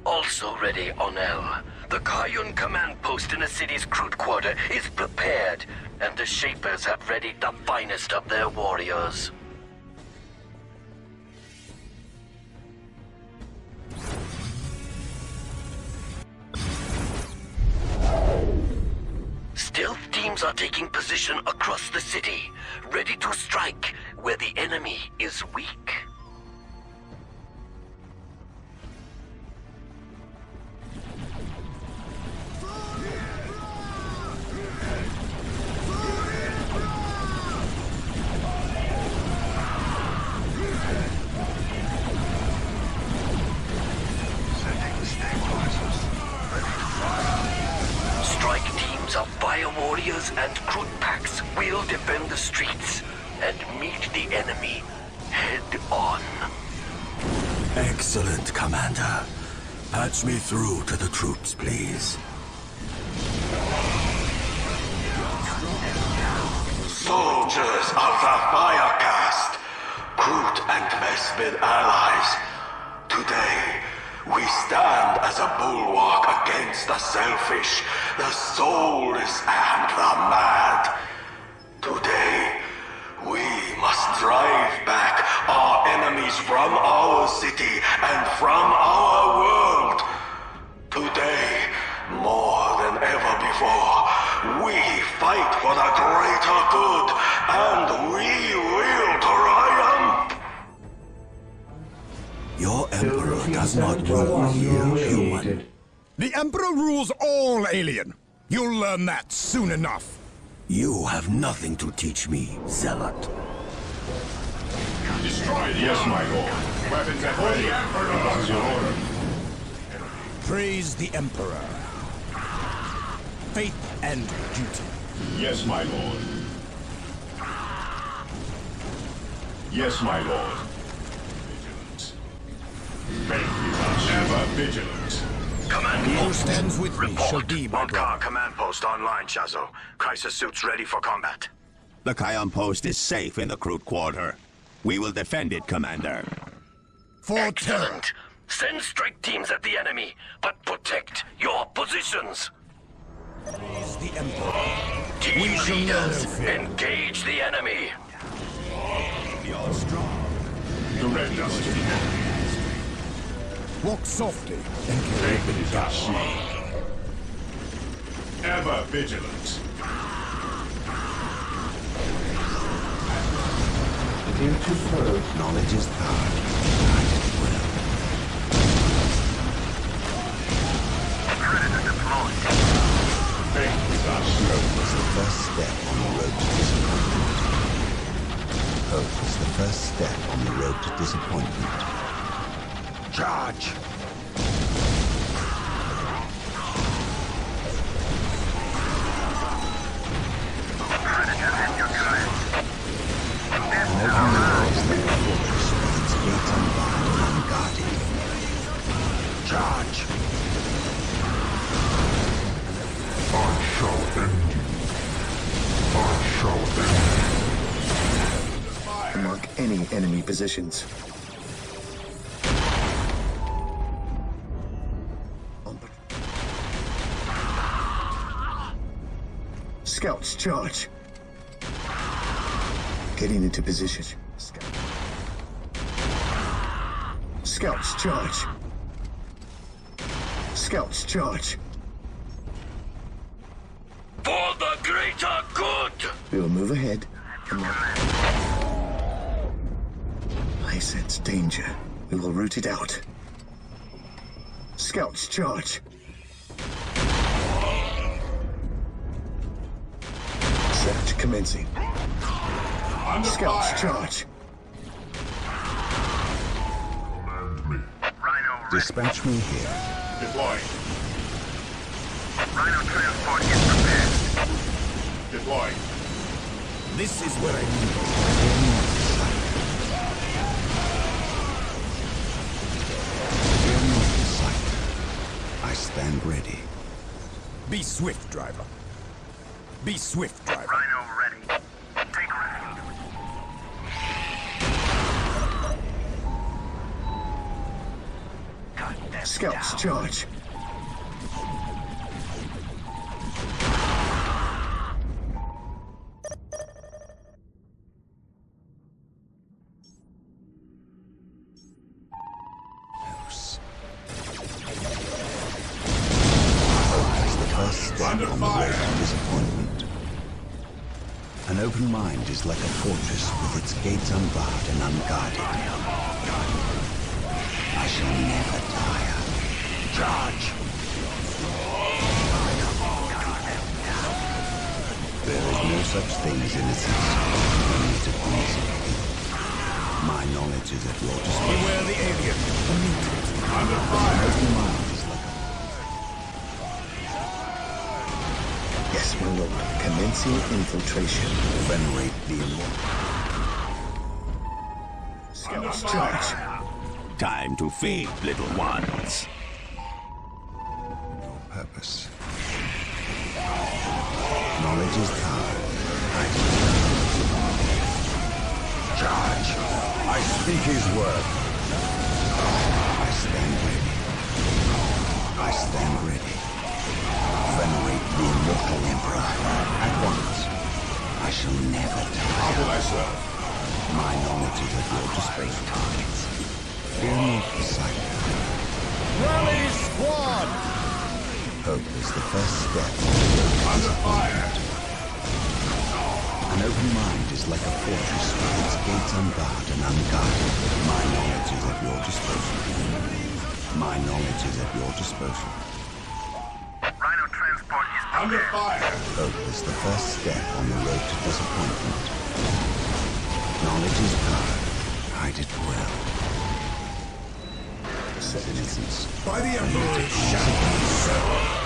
Also ready, Ornell. The Kayun command post in the city's Krut quarter is prepared, and the Shapers have readied the finest of their warriors. Stealth teams are taking position across the city, ready to strike where the enemy is weak. Warriors and Krut packs will defend the streets and meet the enemy head on. Excellent, Commander. Patch me through to the troops, please. Soldiers of the Firecast, Krut and Vespid allies, today we stand as a bulwark against the selfish, the soulless, and the mad. Today, we must drive back our enemies from our city and from our world. Today, more than ever before, we fight for the greater good, and we will triumph. Your Emperor does not rule here, human. The Emperor rules all, alien. You'll learn that soon enough. You have nothing to teach me, Zealot. Destroy the yes, my lord. Weapons at ready. This is your order. Praise the Emperor. Faith and duty. Yes, my lord. Yes, my lord. Ever vigilant. Command Who post. stands with me shall Report. be my brother. Montkar command post online, Shazo. Crisis suits ready for combat. The Kion post is safe in the Krut quarter. We will defend it, Commander. For terror. Excellent. Send strike teams at the enemy, but protect your positions. Praise the Emperor. Team We shall know leaders, no fear. engage the enemy. You're strong. Direct us to the enemy. Walk softly and carry the Ever vigilant. Into serve. Knowledge is power. Predator deployed. Faith is our Hope is the first step on the road to disappointment. Hope is the first step on the road to disappointment. Charge! Predator at your command. An open door is like a fortress with its gates unbarred and unguarded. Charge! I shall end you. I shall end Mark any enemy positions. Scouts, charge! Getting into position. Scouts, charge! Scouts, charge! For the greater good! We will move ahead. I sense danger. We will root it out. Scouts, charge! Search commencing. Under Scouts, fire. charge! Rhino ready. Dispatch me here. Deploying. Rhino transport is prepared. Deploying. This is where I need I stand ready. Be swift, driver. Be swift, driver. Rhino ready. Take refuge. Cut them Scouts, down. charge! Under fire. Disappointment. An open mind is like a fortress with its gates unbarred and unguarded. I shall never tire. Charge! There is no such thing as innocence. Only to reason. My knowledge is at your disposal. Beware the alien. Under An fire. open mind is like a... Yes, my lord. Commencing infiltration. Venerate the immortal. Scouts, charge! Time to feed, little ones. Your purpose. Knowledge is power. Charge! I speak his word. I stand ready. I stand ready. Venerate the immortal emperor. At once. I shall never How will die. I serve? My knowledge is at your disposal. Fear not the sight. Rally squad! Hope is the first step. Under fire. An open mind is like a fortress with its gates unbarred and unguarded. My knowledge is at your disposal. My knowledge is at your disposal. Rhino transport is Under prepared. fire. Hope is the first step on the road to disappointment. Knowledge is power. Hide it well. Innocence. By the Emperor's shadow.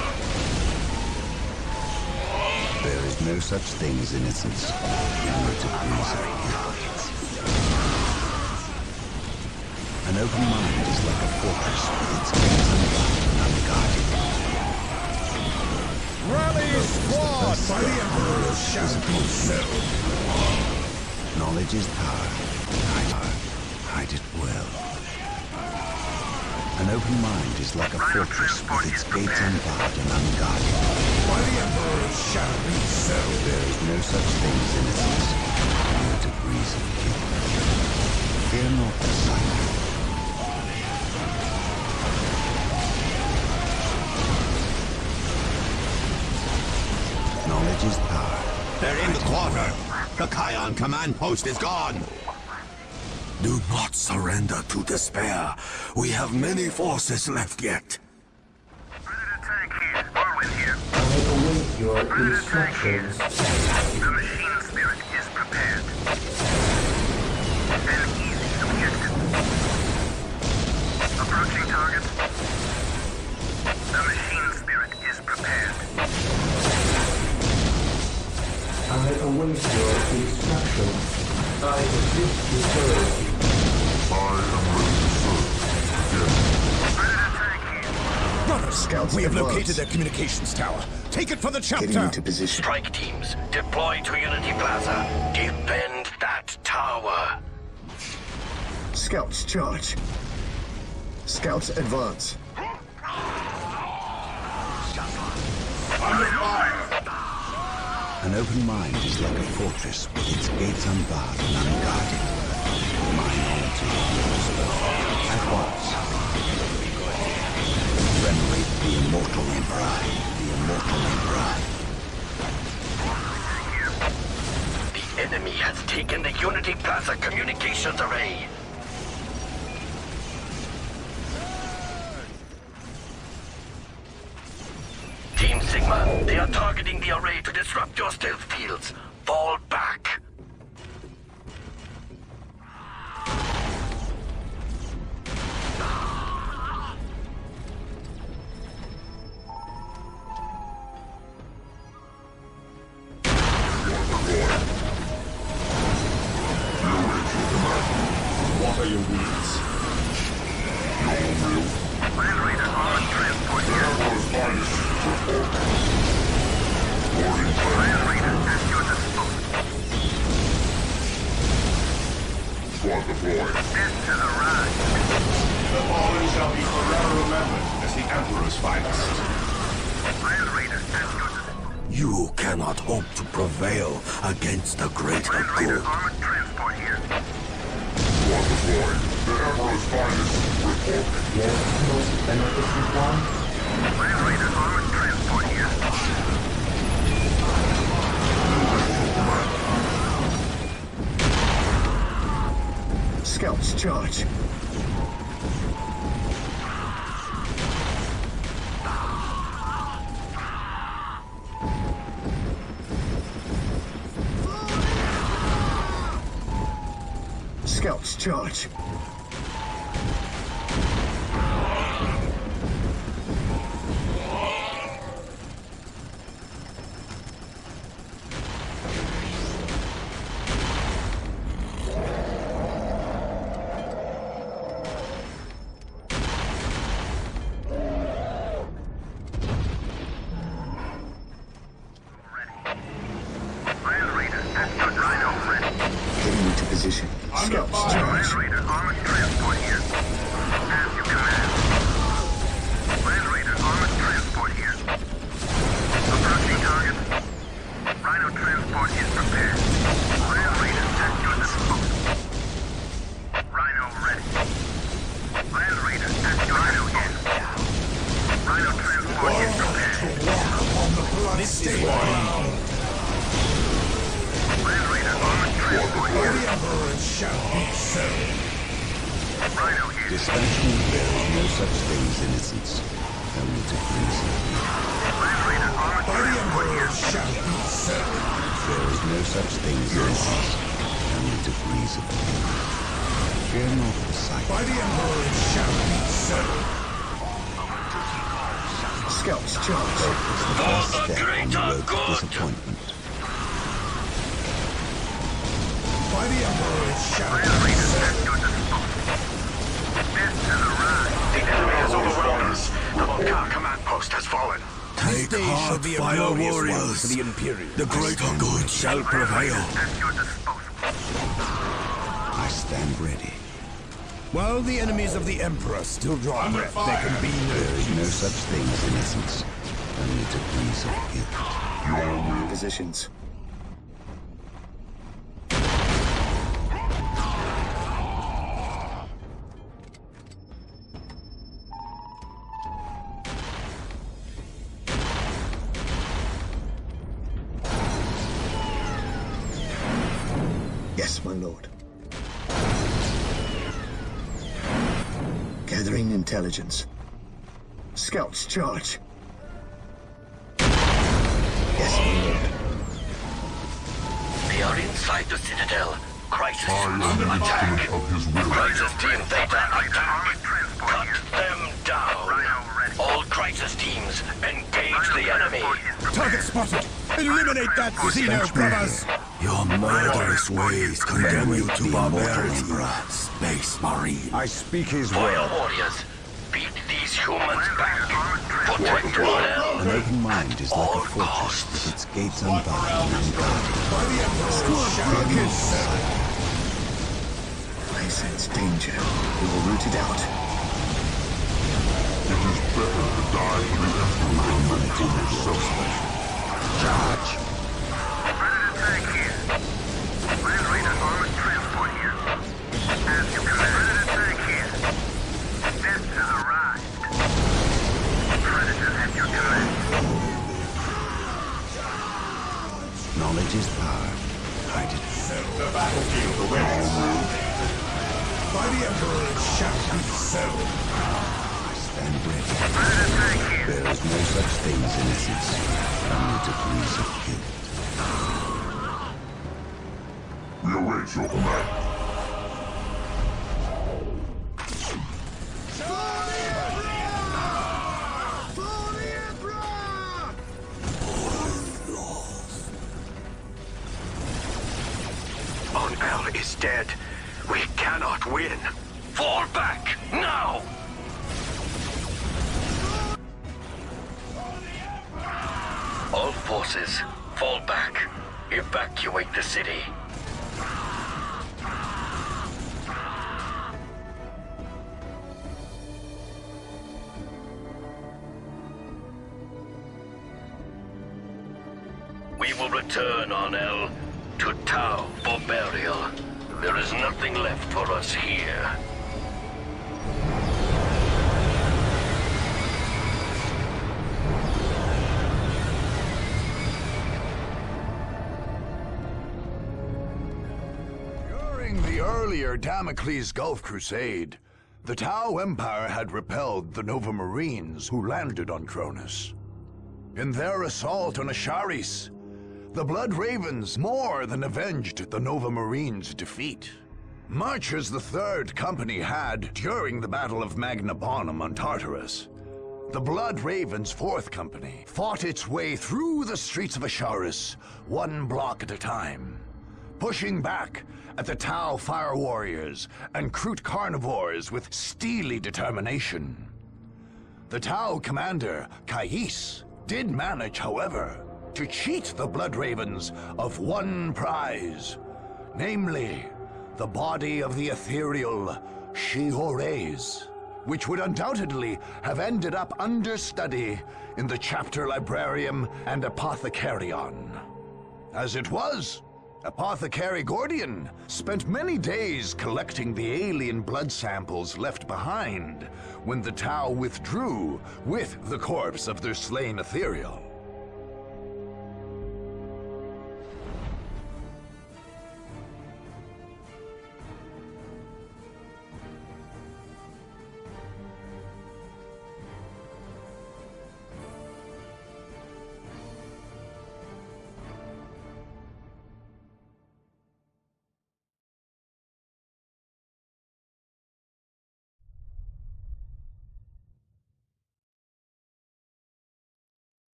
There is no such thing as innocence. Only to reason. An open mind is like a fortress with its gates unbarred and unguarded. Rally squad! By the Emperor's shadow. Knowledge is power. Hide it well. An open mind is like a fortress with its gates unbarred and unguarded. By the Emperor's shadow be so. There is no such thing as innocence. Only to reason. Fear not the sight. The Kion command post is gone! Do not surrender to despair. We have many forces left yet. I await your instructions. The machine spirit is prepared. An easy objective. Approaching target. The machine spirit is prepared. I await your instructions. I exist to serve. I am ready to serve. Brothers, Scouts we have advance. located their communications tower. Take it for the chapter! Getting into position. Strike teams, deploy to Unity Plaza. Defend that tower. Scouts charge. Scouts advance. Under fire! An open mind is like a fortress with its gates unbarred and unguarded. My knowledge is yours at once. Venerate the immortal emperor, the immortal emperor. The enemy has taken the Unity Plaza communications array. Team Sigma, they are targeting the array to disrupt your stealth fields. Fall back. What are your needs? Land Raider armored transport here. Land Raider at your disposal. Squad deployed. Death to the rise. The fallen shall be forever remembered as the Emperor's finest. Land Raider at your disposal. You cannot hope to prevail against the greater Land Raider good. armored transport here. Squad deployed. The Emperor's finest reporting. Yes, most beneficent one. Land Raider armored transport here. Scouts charge. Scouts charge. Land Raider at your Rhino ready. Getting into position. Scouts Land charge. Raider armored transport here. As you command. Land Raider armored transport here. Approaching target. Rhino transport is prepared. Land Raider at your disposal. Rhino ready. Land Raider at your Rhino in. Rhino transport is prepared. This is one. Land Raider armored transport here. The Emperor shall be served. Rhino here. Dispassion, there is no such thing as innocence. Only to reason. Land Raider armored By the transport Emperor here. shall be served. There is no such thing as innocence. Only to reason. Fear not the sight. By the Emperor shall be served. Scouts charge. It's the first step on the road to disappointment. By the Emperor shall Land be Raider served. at your disposal. Death to the rise. The enemy has overwhelmed us. The Montcar command post has fallen. This Take day shall heart, be a fire glorious one warriors. for the Imperials. The greater good shall prevail. At your disposal. I stand ready. While the enemies of the Emperor still draw Under breath, fire. there can be no There is no peace. such thing as innocence. Only degrees of guilt. Positions. my lord. Gathering intelligence. Scouts, charge. Yes, my lord. They are inside the Citadel. Crisis I am the instrument of his will. Crisis Team Theta attack. Cut them down. All Crisis teams, engage the enemy. Target spotted! Eliminate that Xeno, brothers! Your murderous ways condemn you to barbarity, Space Marine. I speak his Fire word. warriors, beat these humans back. Protect Ornell. An open mind is like a fortress with its gates unbarred and unguarded. I sense danger. We will root it out. It is better to die for the Emperor than for yourself. Charge! Predator tank here. Land Raider armored transport here. As you command. Predator tank here. Death has arrived. Predator at your command. Knowledge is power. Hide it. The battlefield awaits. By the Emperor it shall be so. Stand ready. There is no such things in essence. Only degrees of guilt. We await your command. Ornell is dead. We cannot win. Fall back, now! All forces, fall back. Evacuate the city. We will return, Ornell, to Tau for burial. There is nothing left for us here. During the earlier Damocles Gulf Crusade, the Tau Empire had repelled the Nova Marines who landed on Cronus. In their assault on Asharis, the Blood Ravens more than avenged the Nova Marines' defeat. Much as the Third Company had during the Battle of Magna Bonum on Tartarus, the Blood Ravens' Fourth Company fought its way through the streets of Asharis, one block at a time, pushing back at the Tau Fire Warriors and Kroot Carnivores with steely determination. The Tau commander, Kais, did manage, however, to cheat the Blood Ravens of one prize, namely, the body of the ethereal Shihores, which would undoubtedly have ended up understudy in the Chapter Librarium and Apothecarion. As it was, Apothecary Gordian spent many days collecting the alien blood samples left behind when the Tau withdrew with the corpse of their slain ethereal.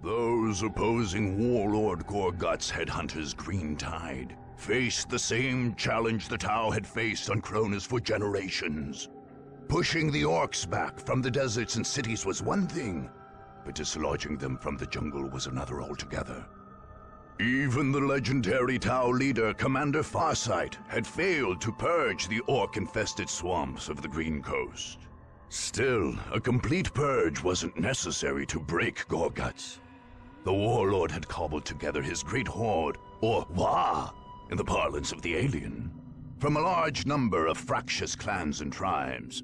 Those opposing Warlord Gorgut's headhunters Green Tide faced the same challenge the Tau had faced on Cronus for generations. Pushing the orcs back from the deserts and cities was one thing, but dislodging them from the jungle was another altogether. Even the legendary Tau leader, Commander Farsight, had failed to purge the orc-infested swamps of the Green Coast. Still, a complete purge wasn't necessary to break Gorguts. The Warlord had cobbled together his great horde, or Wah, in the parlance of the alien, from a large number of fractious clans and tribes.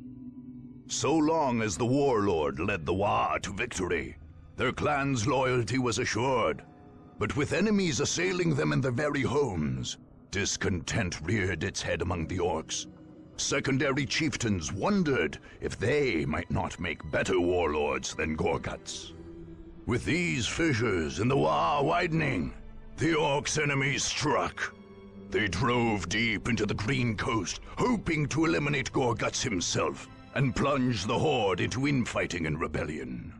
So long as the Warlord led the Wah to victory, their clan's loyalty was assured. But with enemies assailing them in their very homes, discontent reared its head among the orcs. Secondary chieftains wondered if they might not make better warlords than Gorguts. With these fissures in the Wa widening, the orcs' enemies struck. They drove deep into the Green Coast, hoping to eliminate Gorguts himself and plunge the Horde into infighting and rebellion.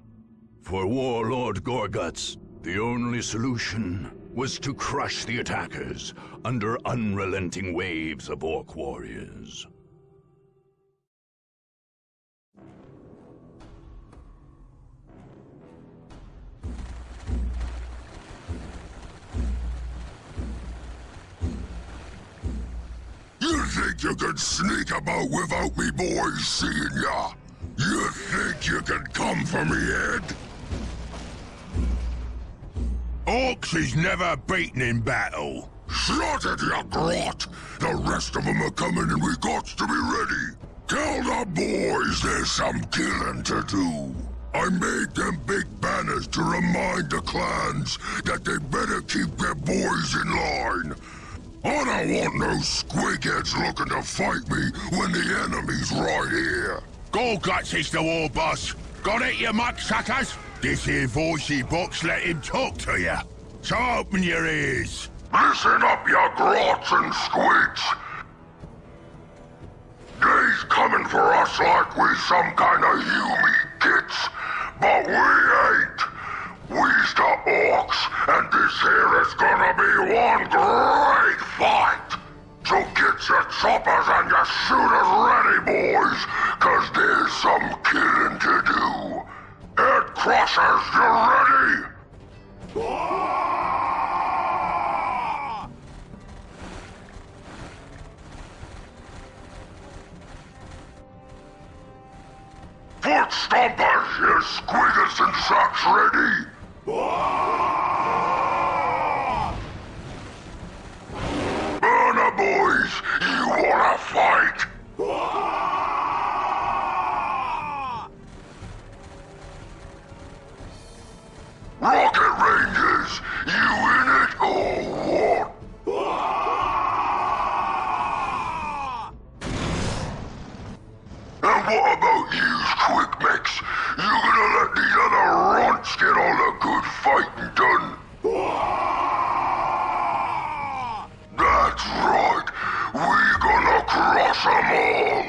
For Warlord Gorguts, the only solution was to crush the attackers under unrelenting waves of orc warriors. You think you can sneak about without me boys seeing ya? You think you can come for me, Ed? Orcs is never beaten in battle. Shut it, you grot! The rest of them are coming and we got to be ready. Tell the boys there's some killing to do. I made them big banners to remind the clans that they better keep their boys in line. I don't want no squigheads looking to fight me when the enemy's right here. Gorguts is the war boss. Got it, you mudsuckers? This here voicey box let him talk to you. So open your ears. Listen up, you grots and squids. They's coming for us like we some kind of human kits, but we ain't. We's the orcs, and this here is gonna be one great fight. So get your choppers and your shooters ready, boys, 'cause there's some killing to do. Head Crushers, you ready? Foot stompers, you squiggers and socks ready? Burner boys, you wanna fight? Rocket Rangers, you in it or what? And what about yous, Quick Mechs? You gonna let these other runts get all the good fighting done? That's right, we gonna crush 'em all.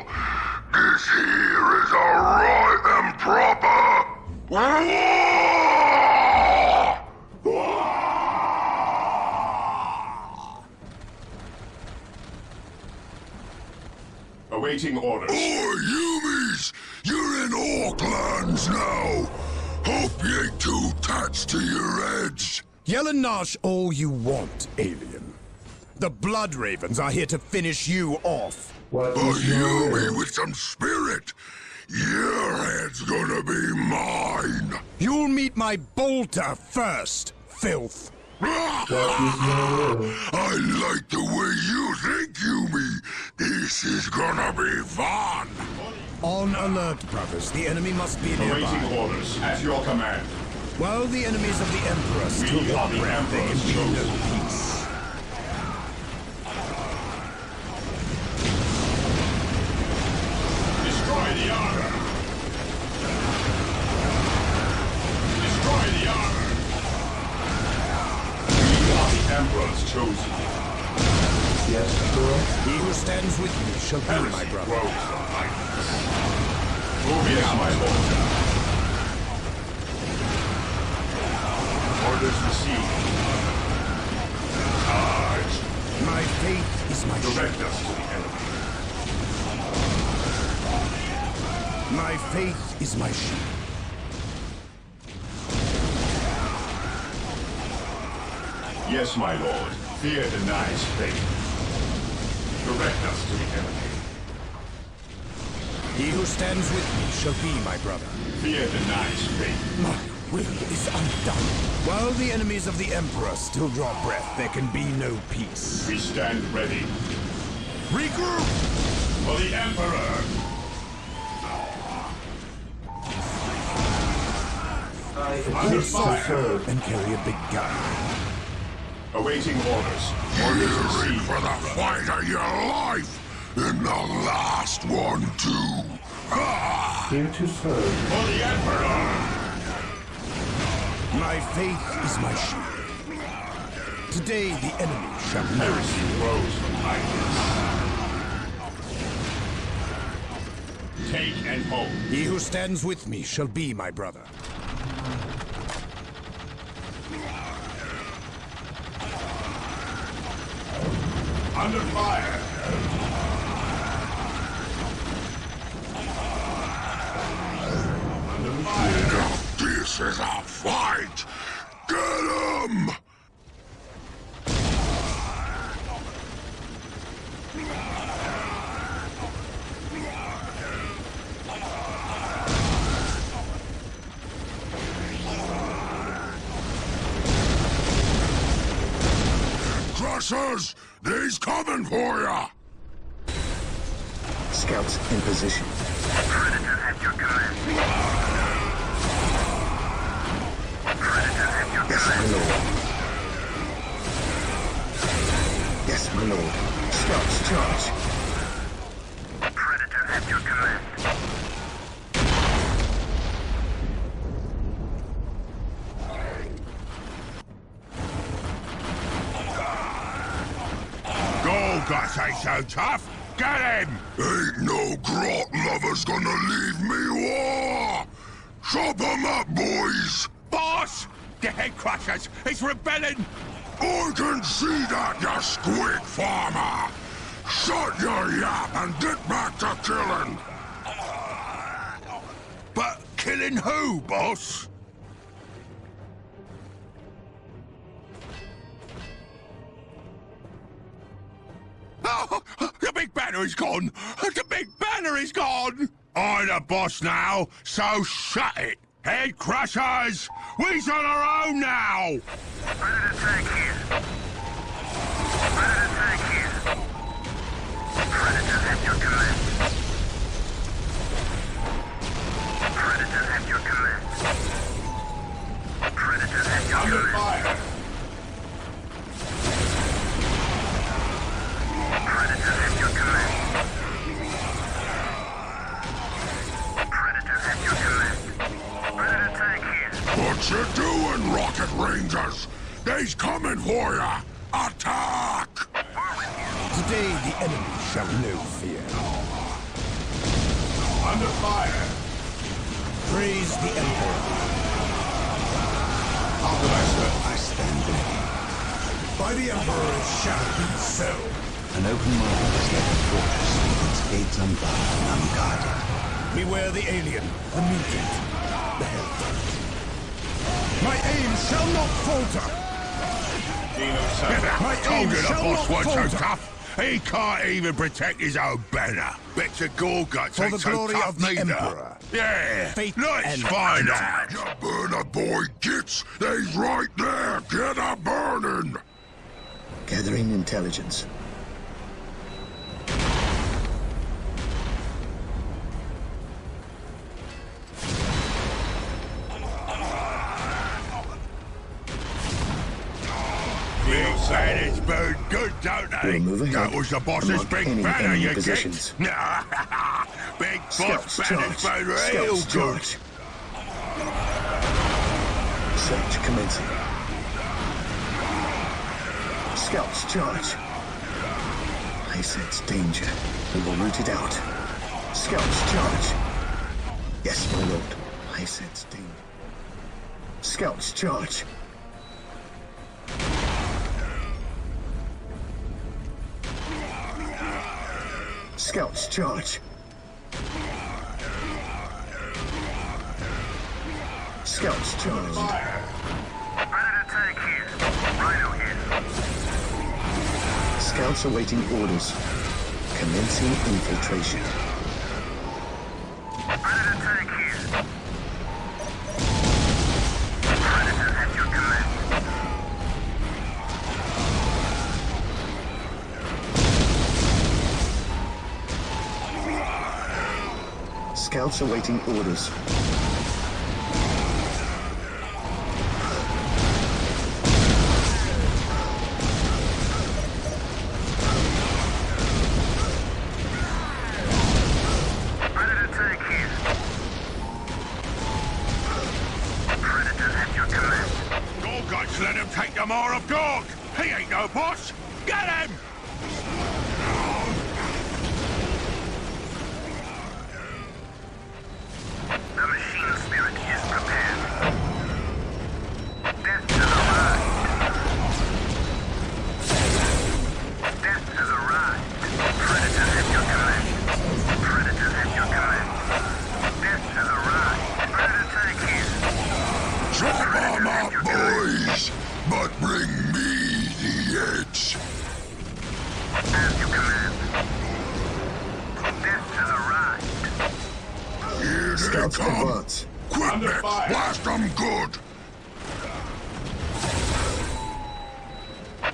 This here is a right and proper war! Awaiting orders. Oh, Yumis! You're in Orklands now! Hope you ain't too touched to your heads! Yell and gnash all you want, alien. The Blood Ravens are here to finish you off. But Yumi with some spirit! Your head's gonna be mine! You'll meet my bolter first, filth! I like the way you think, Yumi! This is gonna be fun! On alert, brothers. The enemy must be nearby. Awaiting orders. At your command. While the enemies of the Emperor still We are the operate, there can Emperor's be no chosen. peace. Destroy the armor! Destroy the armor! We are the Emperor's chosen. Yes, sir. He who stands with me shall be my brother. Move in, my lord. Orders received. Charge. My faith is my Direct shield. us to the enemy. My faith is my shield. Yes, my lord. Fear denies faith. Direct us to the enemy. He who stands with me shall be my brother. Fear denies faith. My will is undone. While the enemies of the Emperor still draw breath, there can be no peace. We stand ready. Regroup! For the Emperor! I I'll assist to fire serve. and carry a big gun. Awaiting orders. Gearing for the fight of your life! And the last one, too! Here to serve. For the Emperor! My faith is my shield. Today the enemy shall Heresy rose from hiding. Take and hold. He who stands with me shall be my brother. Under fire! Under fire! This is a fight! Get him! Crushers! He's coming for ya! Scouts in position. Predator at your command. Predator at your Yes, my command. lord. Yes, my lord. Scouts charge. Predator at your command. Go, Gus, ain't so tough! Get him! Ain't no grot lover's gonna leave me war! Chop 'em up, boys! Boss! The head crushers! He's rebelling! I can see that, you squid farmer! Shut your yap and get back to killing! But killing who, boss? Oh, the big banner is gone! The big banner is gone! I'm the boss now, so shut it! Head crushers! We's on our own now! Predator tank here. Predator tank here. Predator at your command. Predator at your command. Predator at your Under command. fire! Predator at your command. Predator at your command. Predator tank here. What you doing, Rocket Rangers? They's coming for ya! Attack! Today the enemy shall know fear. Under fire! Praise the Emperor. How can I serve? I stand ready. By the Emperor it shall be so. An open mind is like a fortress with its gates unbarred and unguarded. Beware the alien, the mutant, the helper. My aim shall not falter. I told you the shall boss not wasn't so falter. tough! He can't even protect his own banner! Bet your Gorguts For ain't the so glory tough of the neither! Emperor. Yeah! Faith Let's and find honor. out! You burner boy gits! They's right there! Get a burning! Gathering intelligence. Big banners burn good, don't they? We'll move ahead That was the and boss's mark big any banner, enemy you positions. get? Big boss Scouts banners charge. burn real Scouts good! charge. Search commencing. Scouts charge. I sense danger. We will root it out. Scouts charge. Yes, my lord. I sense danger. Scouts charge. Scouts charge. Scouts charge. Predator tank here. Rhino here. Scouts awaiting orders. Commencing infiltration. Predator tank here. Predator at your command. Scouts awaiting orders. boss! Get him! The machine spirit is prepared. Death has arrived. Death has arrived. Predators at your command. Predators at your command. Death has arrived. Predator tank here. Chop 'em up, boys! But bring me the edge. As you command. Death has arrived. Here they Scouts come! advance. Quick, Max! Blast them good!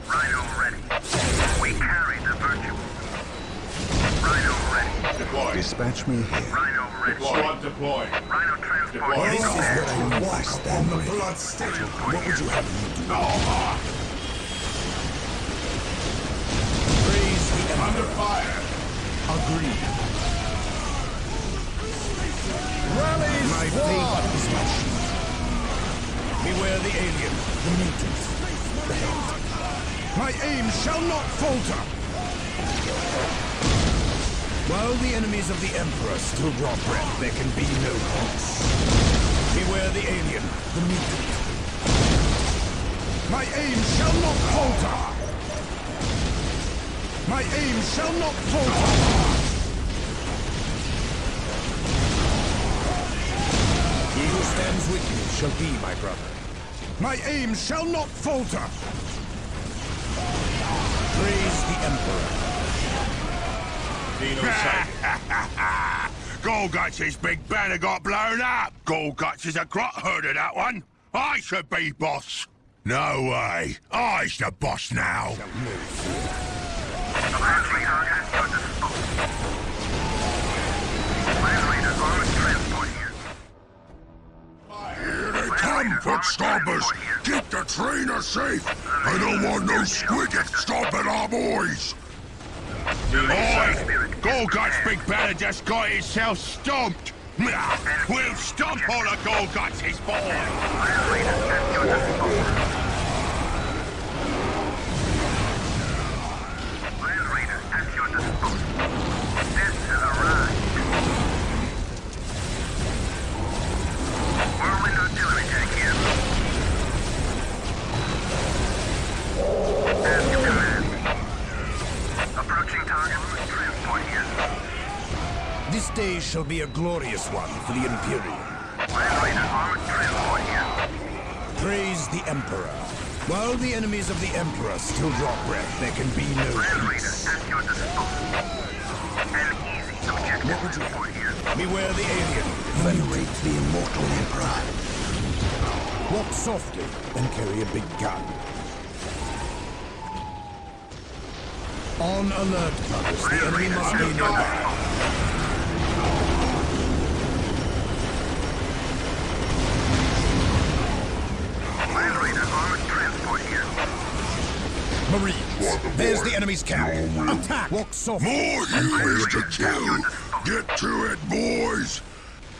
Rhino ready. We carry the virtue. Rhino ready. Deploy. Dispatch me here. Rhino ready. Squad deploy. Rhino transport. Deploy. This is what I was On the bloodstain. What would you have me do? Praise the Emperor. Under fire. Agreed. Rally! My fate is my shield. Beware the alien, the mutant, the held. My aim shall not falter! While the enemies of the Emperor still draw breath, there can be no peace. Beware the alien, the mutant. My aim shall not falter! My aim shall not falter! He who stands with you shall be my brother. My aim shall not falter! Praise the Emperor. Golguts' big banner got blown up! Golguts is a grot heard of that one! I should be boss! No way! I's the boss now! Here they come, footstoppers! Keep the trainer safe! I don't want no squidget stopping our boys! Oi! Golguts' big banner just got itself stomped! We'll stomp all of Golguts' Land Raider at your disposal. Death has arrived. Whirlwind artillery tank here. As you command. Approaching target. Transport here. This day shall be a glorious one for the Imperium. Land Raider armored transport here. Praise the Emperor. While the enemies of the Emperor still draw breath, there can be no Land Raider peace. at your disposal. An easy objective. What would you have? Beware the alien. Venerate the immortal Emperor. Walk softly and carry a big gun. On alert, brothers. The enemy must be nearby. Land Raider armored transport here. Marines, there's the enemy's camp. Attack! Walk softly. More humans to kill! Get to it, boys!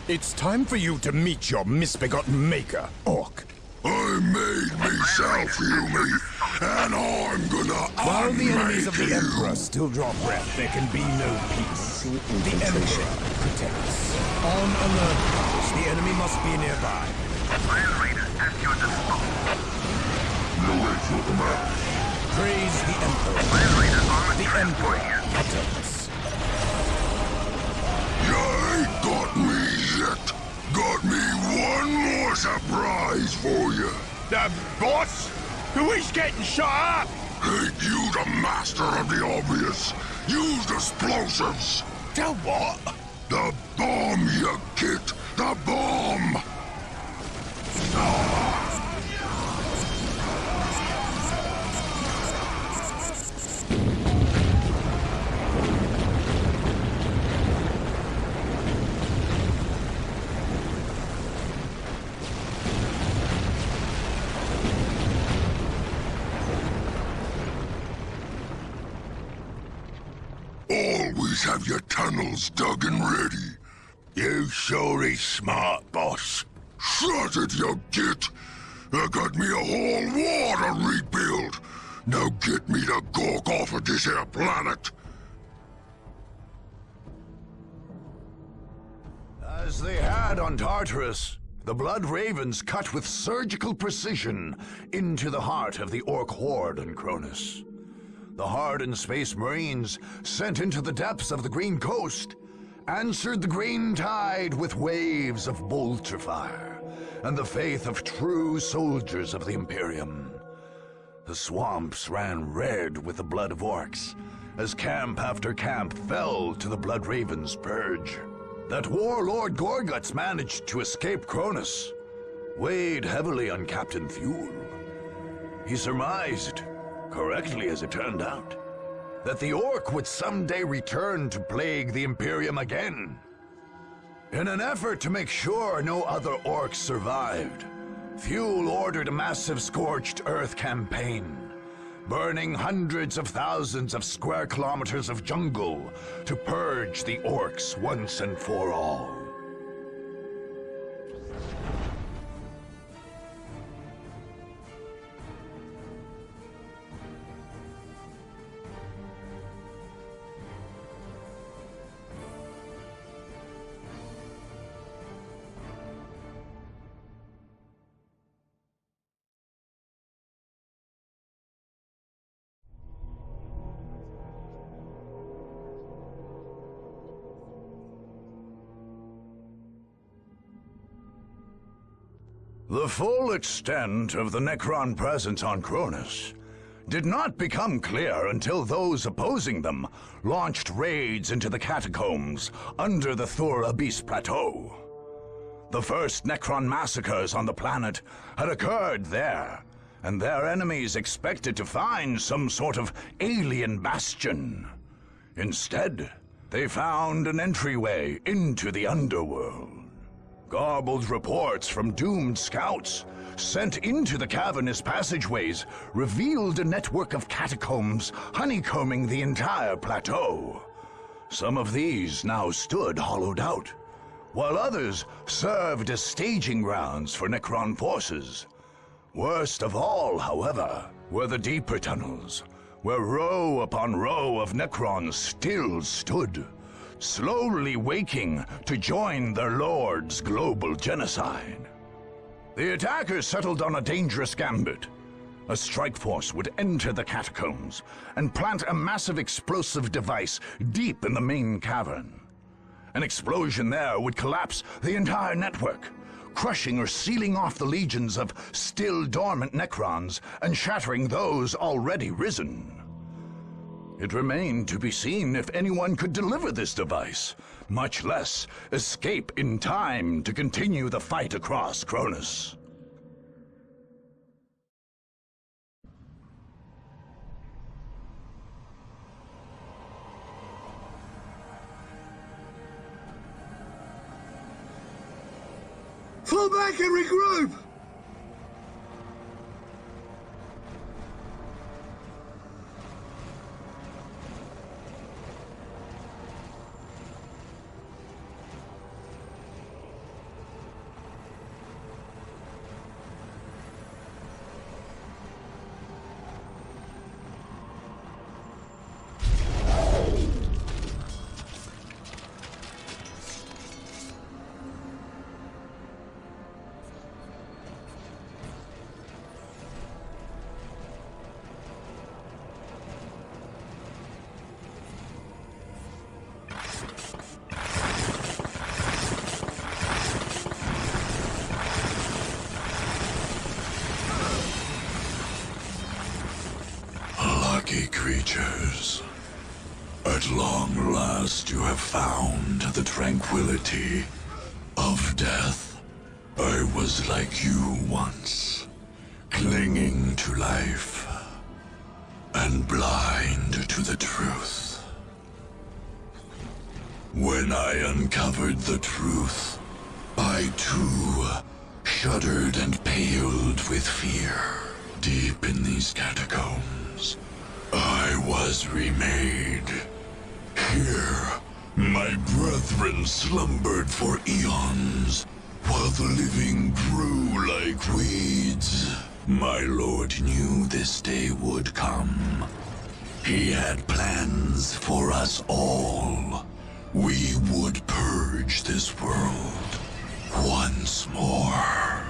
It's time for you to meet your misbegotten maker, Orc. I made myself human, and I'm gonna While the enemies of the unmake you. Emperor still draw breath, there can be no peace. The Emperor protects. On alert, brothers. The enemy must be nearby. Land Raider at your disposal. Narrate your command. Praise the Emperor. Land Raider armored The transport Emperor here. protects. You ain't got me yet. Got me one more surprise for you. The boss? Who is getting shot up? Ain't you the master of the obvious? Use explosives. The what? The bomb, you git. The bomb. Always have your tunnels dug and ready. You sure is smart, boss. Shut it, you git! I got me a whole war to rebuild. Now get me the gawk off of this here planet! As they had on Tartarus, the Blood Ravens cut with surgical precision into the heart of the Orc horde on Cronus. The hardened Space Marines, sent into the depths of the Green Coast, answered the green tide with waves of bolter fire and the faith of true soldiers of the Imperium. The swamps ran red with the blood of orcs as camp after camp fell to the Blood Ravens' purge. That warlord Gorguts managed to escape Cronus weighed heavily on Captain Thule. He surmised, correctly as it turned out, that the Orc would someday return to plague the Imperium again. In an effort to make sure no other Orcs survived, Thule ordered a massive scorched earth campaign, burning hundreds of thousands of square kilometers of jungle to purge the Orcs once and for all. The full extent of the Necron presence on Cronus did not become clear until those opposing them launched raids into the catacombs under the Thur Abyss Plateau. The first Necron massacres on the planet had occurred there, and their enemies expected to find some sort of alien bastion. Instead, they found an entryway into the underworld. Garbled reports from doomed scouts sent into the cavernous passageways revealed a network of catacombs honeycombing the entire plateau. Some of these now stood hollowed out, while others served as staging grounds for Necron forces. Worst of all, however, were the deeper tunnels, where row upon row of Necrons still stood, slowly waking to join their lord's global genocide. The attackers settled on a dangerous gambit. A strike force would enter the catacombs and plant a massive explosive device deep in the main cavern. An explosion there would collapse the entire network, crushing or sealing off the legions of still dormant Necrons and shattering those already risen. It remained to be seen if anyone could deliver this device, much less escape in time to continue the fight across Cronus. Fall back and regroup! Creatures, at long last you have found the tranquility of death. I was like you once, clinging to life and blind to the truth. When I uncovered the truth, I too shuddered and paled with fear. Deep in these catacombs, I was remade. Here, my brethren slumbered for eons, while the living grew like weeds. My lord knew this day would come. He had plans for us all. We would purge this world once more.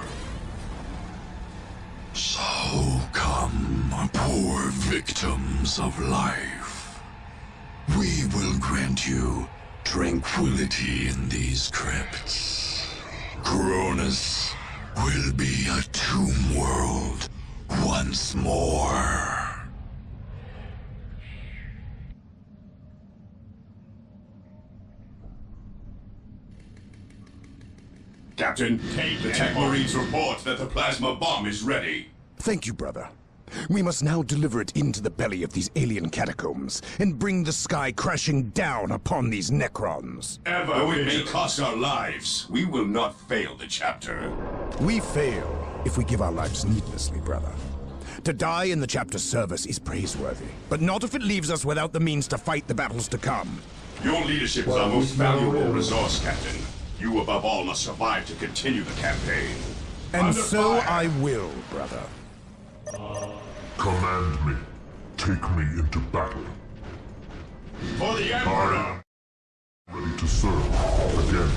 So come, poor victims of life. We will grant you tranquility in these crypts. Cronus will be a tomb world once more. Captain, the Tech Marines report that the plasma bomb is ready. Thank you, brother. We must now deliver it into the belly of these alien catacombs and bring the sky crashing down upon these Necrons. Though it may cost our lives, we will not fail the chapter. We fail if we give our lives needlessly, brother. To die in the chapter's service is praiseworthy, but not if it leaves us without the means to fight the battles to come. Your leadership is our most valuable resource, Captain. You above all must survive to continue the campaign. And so I will, brother. Command me. Take me into battle. For the Emperor! I am ready to serve again.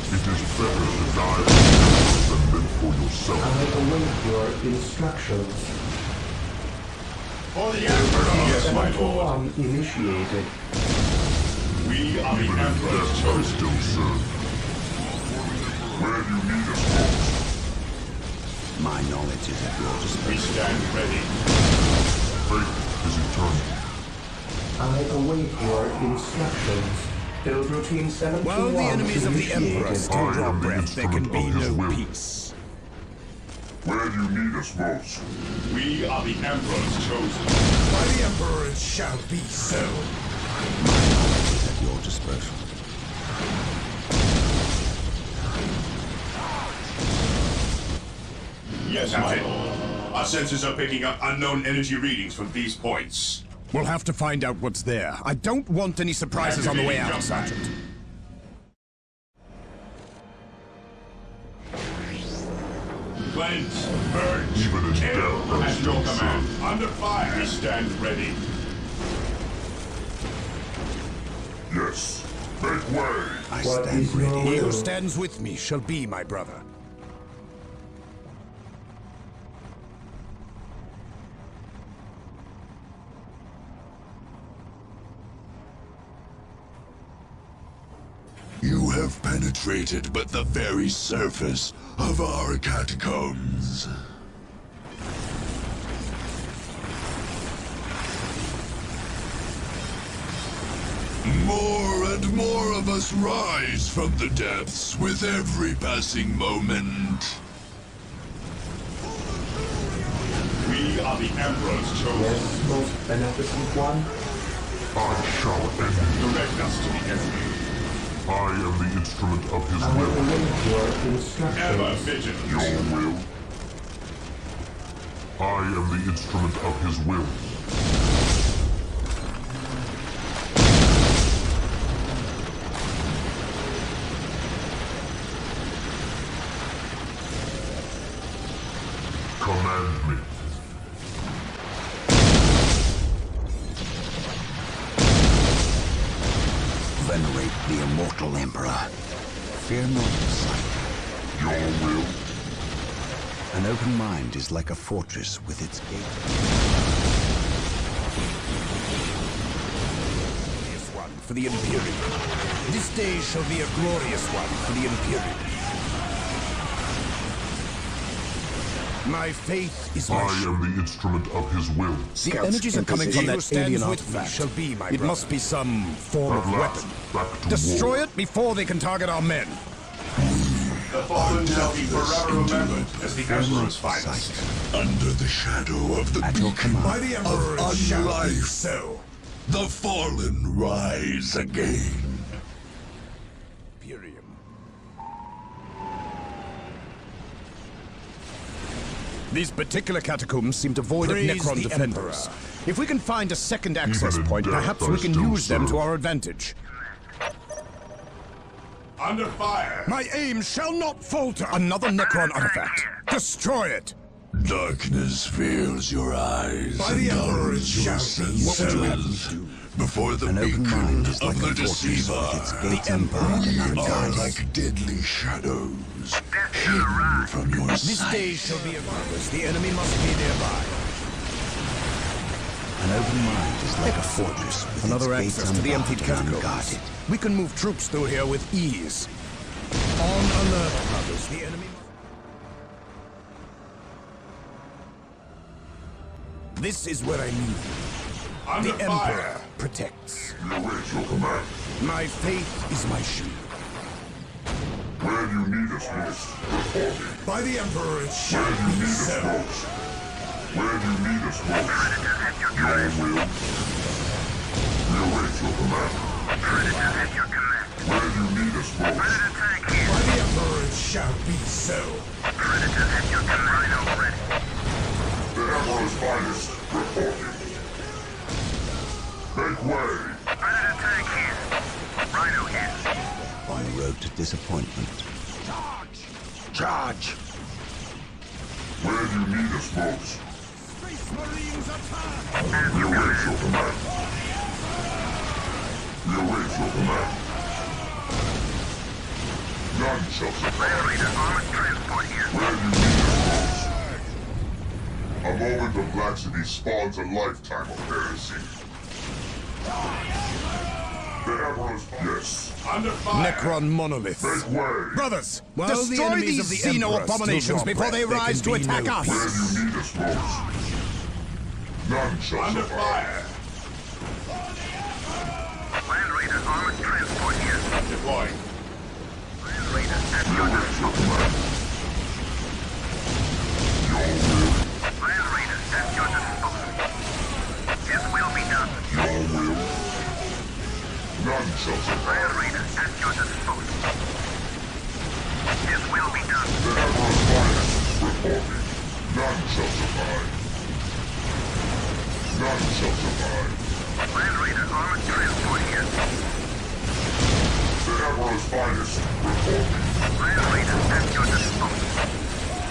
It is better to die for than live for yourself. I await your instructions. For the Emperor! Yes, my lord. Initiated. We are the Emperor's chosen. Still serve. Where do you need us most? My knowledge is at your disposal. We stand ready. Faith is eternal. I await your instructions. Build routine 721. While the enemies of the Emperor still draw breath, there can be no peace. Where do you need us most? We are the Emperor's chosen. By the Emperor it shall be so. My knowledge is at your disposal. Yes, my lord. Our sensors are picking up unknown energy readings from these points. We'll have to find out what's there. I don't want any surprises on the way out, Sergeant. Cleanse, purge, Even in kill, death, I at still your command. serve. Under fire, we stand ready. Yes. Make way. I What stand is your ready. He who will? stands with me shall be my brother. You have penetrated but the very surface of our catacombs. More and more of us rise from the depths with every passing moment. We are the Emperor's chosen. Yes, most beneficent one. I shall end you. Direct us to the enemy. I am the instrument of his I will. await your Ever instructions. vigilant. Your will? I am the instrument of his will. Command me. Venerate the immortal Emperor. Fear not the sight. Your will? An open mind is like a fortress with its gate. Glorious one for the Imperium. This day shall be a glorious one for the Imperium. My faith is my I am the instrument of his will. The energies are coming from that alien artifact. Shall be my brother. It must be some form of At last, weapon. back to Destroy war. it before they can target our men. The fallen shall be forever remembered as the Emperor's finest. Under the shadow of the At your beacon command. By the Emperor of it shall be unlife, so. the fallen rise again. Imperium. These particular catacombs seem devoid of Necron defenders. If we can find a second access Even in point, death, perhaps I we can still use them to serve. our advantage. Under fire. My aim shall not falter! Another Necron artifact. Destroy it! Darkness veils your eyes By the and Emperor it dulls your shall be. What would you have me senses. do? Before the An open beacon mind is like of a the fortress deceiver, with its gates unbarred and we are unguarded. like deadly shadows, hidden from your This sight. day shall be a purpose. The enemy must be nearby. An open mind is like a fortress with Another its gates access to the unbarred emptied and catacombs. unguarded. We can move troops through here with ease. On alert, brothers. The enemy must... This is where I need you. Under The Emperor protects. You await your command. My faith is my shield. Where do you need us most? Report me. By the Emperor it Where shall do you be need us so. most? Where do you need us most? Your will. We await your command. Where do you need us most? By the Emperor it shall be so. The Emperor's finest. Reporting. Make way. On the road to disappointment. Charge! Where do you need us most? Space Marines attack! We await your command. We await your command. None shall survive. Where do you need us most? A moment of laxity spawns a lifetime of heresy. The Emperor's... Yes. Under fire! Necron monolith. Make way. Brothers, Well, destroy the enemies these of the Xeno Emperor abominations still draw before they breath. rise to There can be attack no us. Where do you need us most? None shall Under survive. fire! Deploying. We await your command. Your will. Your will. None shall survive. The Emperor's finest reporting. None shall survive. None shall survive. The Emperor's finest reporting.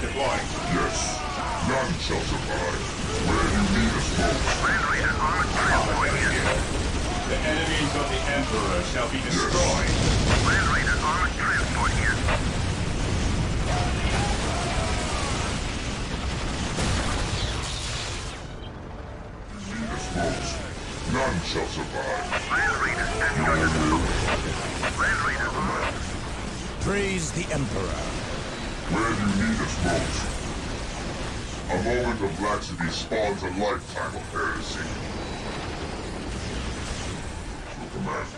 Deploying. Yes. None shall survive. Where do you need us most? The enemies of the Emperor shall be destroyed. Need us most. None shall survive. Your will. Praise the Emperor. Where do you need us most? A moment of laxity spawns a lifetime of heresy. Your command.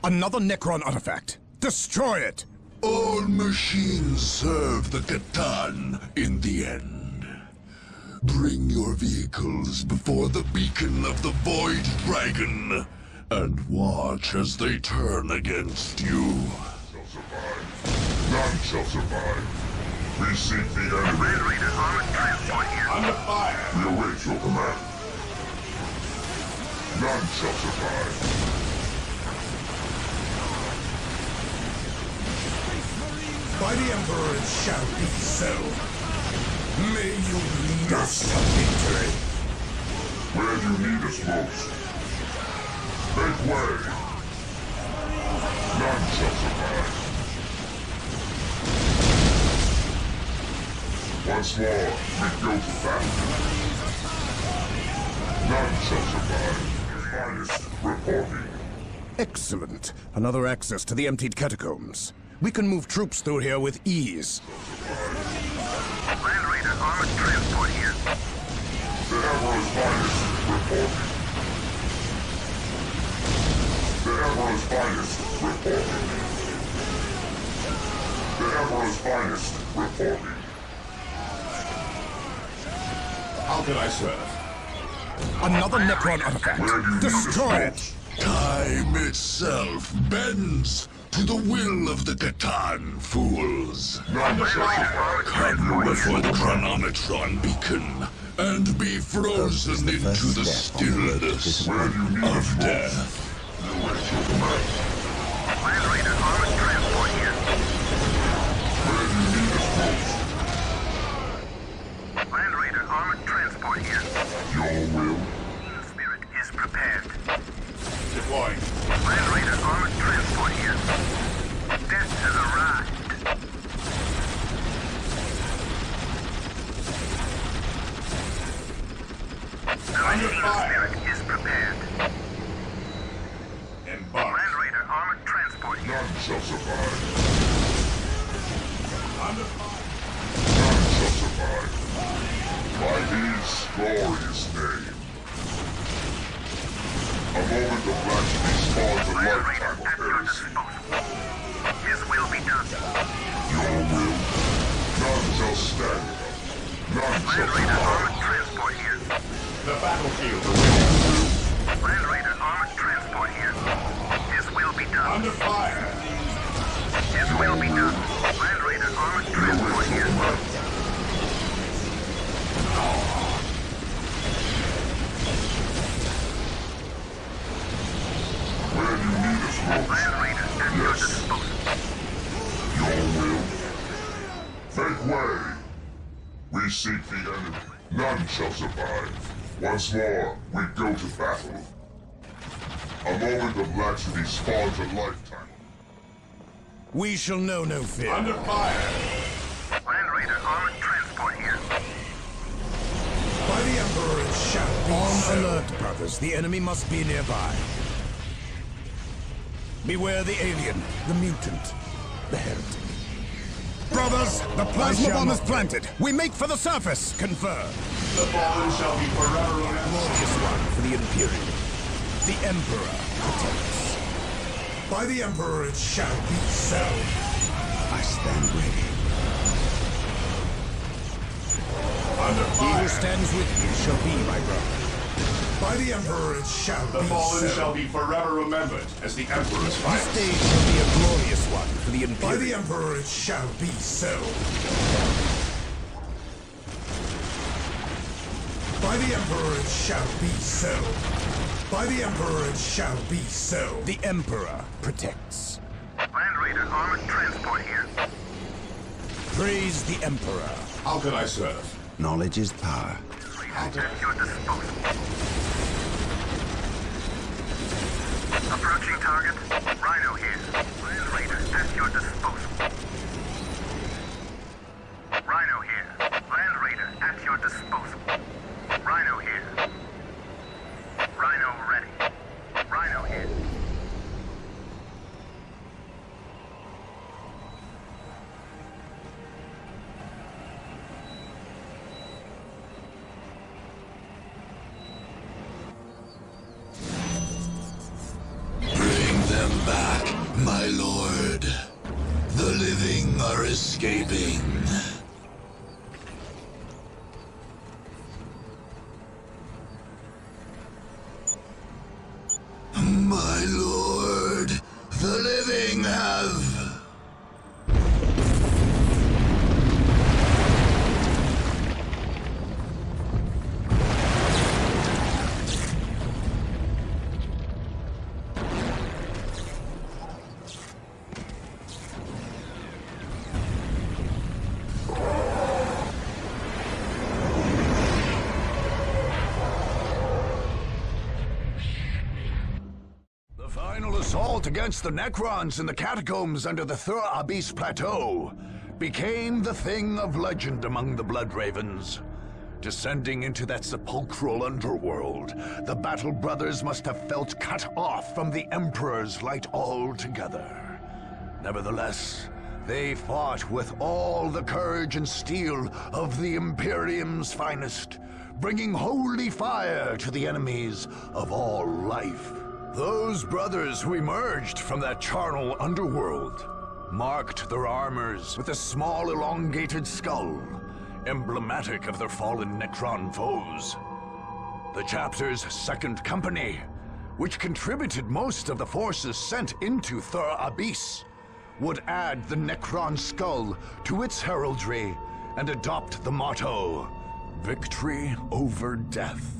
Another Necron artifact. Destroy it. All machines serve the Catan in the end. Bring your vehicles before the beacon of the Void Dragon, and watch as they turn against you. Shall survive. None shall survive. We seek the enemy. Under fire! We await your command. None shall survive. By the Emperor it shall be so. May you lead us to victory. Where do you need us most? Make way. None shall survive. Once more, we go to battle. None shall survive. Finest reporting. Excellent. Another access to the emptied catacombs. We can move troops through here with ease. The Emperor's finest reporting. The Emperor's finest reporting. The Emperor's finest reporting. How can I serve? Another Necron artifact. Destroy it. Time itself bends to the will of the Catan, fools. None shall survive. Come before the Chronometron beacon and be frozen into the stillness Where do you need us of most? death. We await your command. Where do you need us most? transport here. Your will? Spirit is prepared. Deploying. Land Raider armored transport here. Death has arrived. Under fire. Spirit is prepared. Embark. Land Raider armored transport here. None shall survive. Under fire. None shall survive. By his glorious name. A moment of blasphemy spawns a lifetime of heresy. His will be done. Your will? None shall stand. None shall Land Raider survive. armored transport here. The battlefield awaits. Land Raider armored transport here. His will be done. Under fire. His will be done. Land Raider armored transport here. Where you need us most. Land Raider at your disposal. Your will? Make way! We seek the enemy. None shall survive. Once more, we go to battle. A moment of laxity spawns a lifetime. We shall know no fear. Under fire. Land Raider armored transport here. By the Emperor it shall be on alert, brothers. The enemy must be nearby. Beware the alien, the mutant, the heretic. Brothers, the plasma bomb is planted. We make for the surface. Confirm. The fallen shall be forever remembered. Glorious one for the Imperium. The Emperor protects. By the Emperor it shall be so. I stand ready. Under He fire. who stands with you shall be my brother. By the Emperor it shall The be fallen so. shall be forever remembered as the Emperor's This fight. day shall be a glorious one for the Imperium. By the Emperor it shall be so. By the Emperor it shall be so. By the Emperor it shall be so. The Emperor protects. Land Raider armored transport here. Praise the Emperor. How can I serve? Knowledge is power. At your disposal. Approaching target. Rhino here. Land Raider at your disposal. Rhino here. Land Raider at your disposal. Rhino here. Rhino ready. Rhino here. Bring them back, my lord. The living are escaping. My lord, the living have... The final assault against the Necrons in the catacombs under the Thur Abyss Plateau became the thing of legend among the Blood Ravens. Descending into that sepulchral underworld, the Battle Brothers must have felt cut off from the Emperor's light altogether. Nevertheless, they fought with all the courage and steel of the Imperium's finest, bringing holy fire to the enemies of all life. Those brothers who emerged from that charnel underworld marked their armors with a small elongated skull, emblematic of their fallen Necron foes. The chapter's second company, which contributed most of the forces sent into Thur Abyss, would add the Necron skull to its heraldry and adopt the motto, "Victory over Death."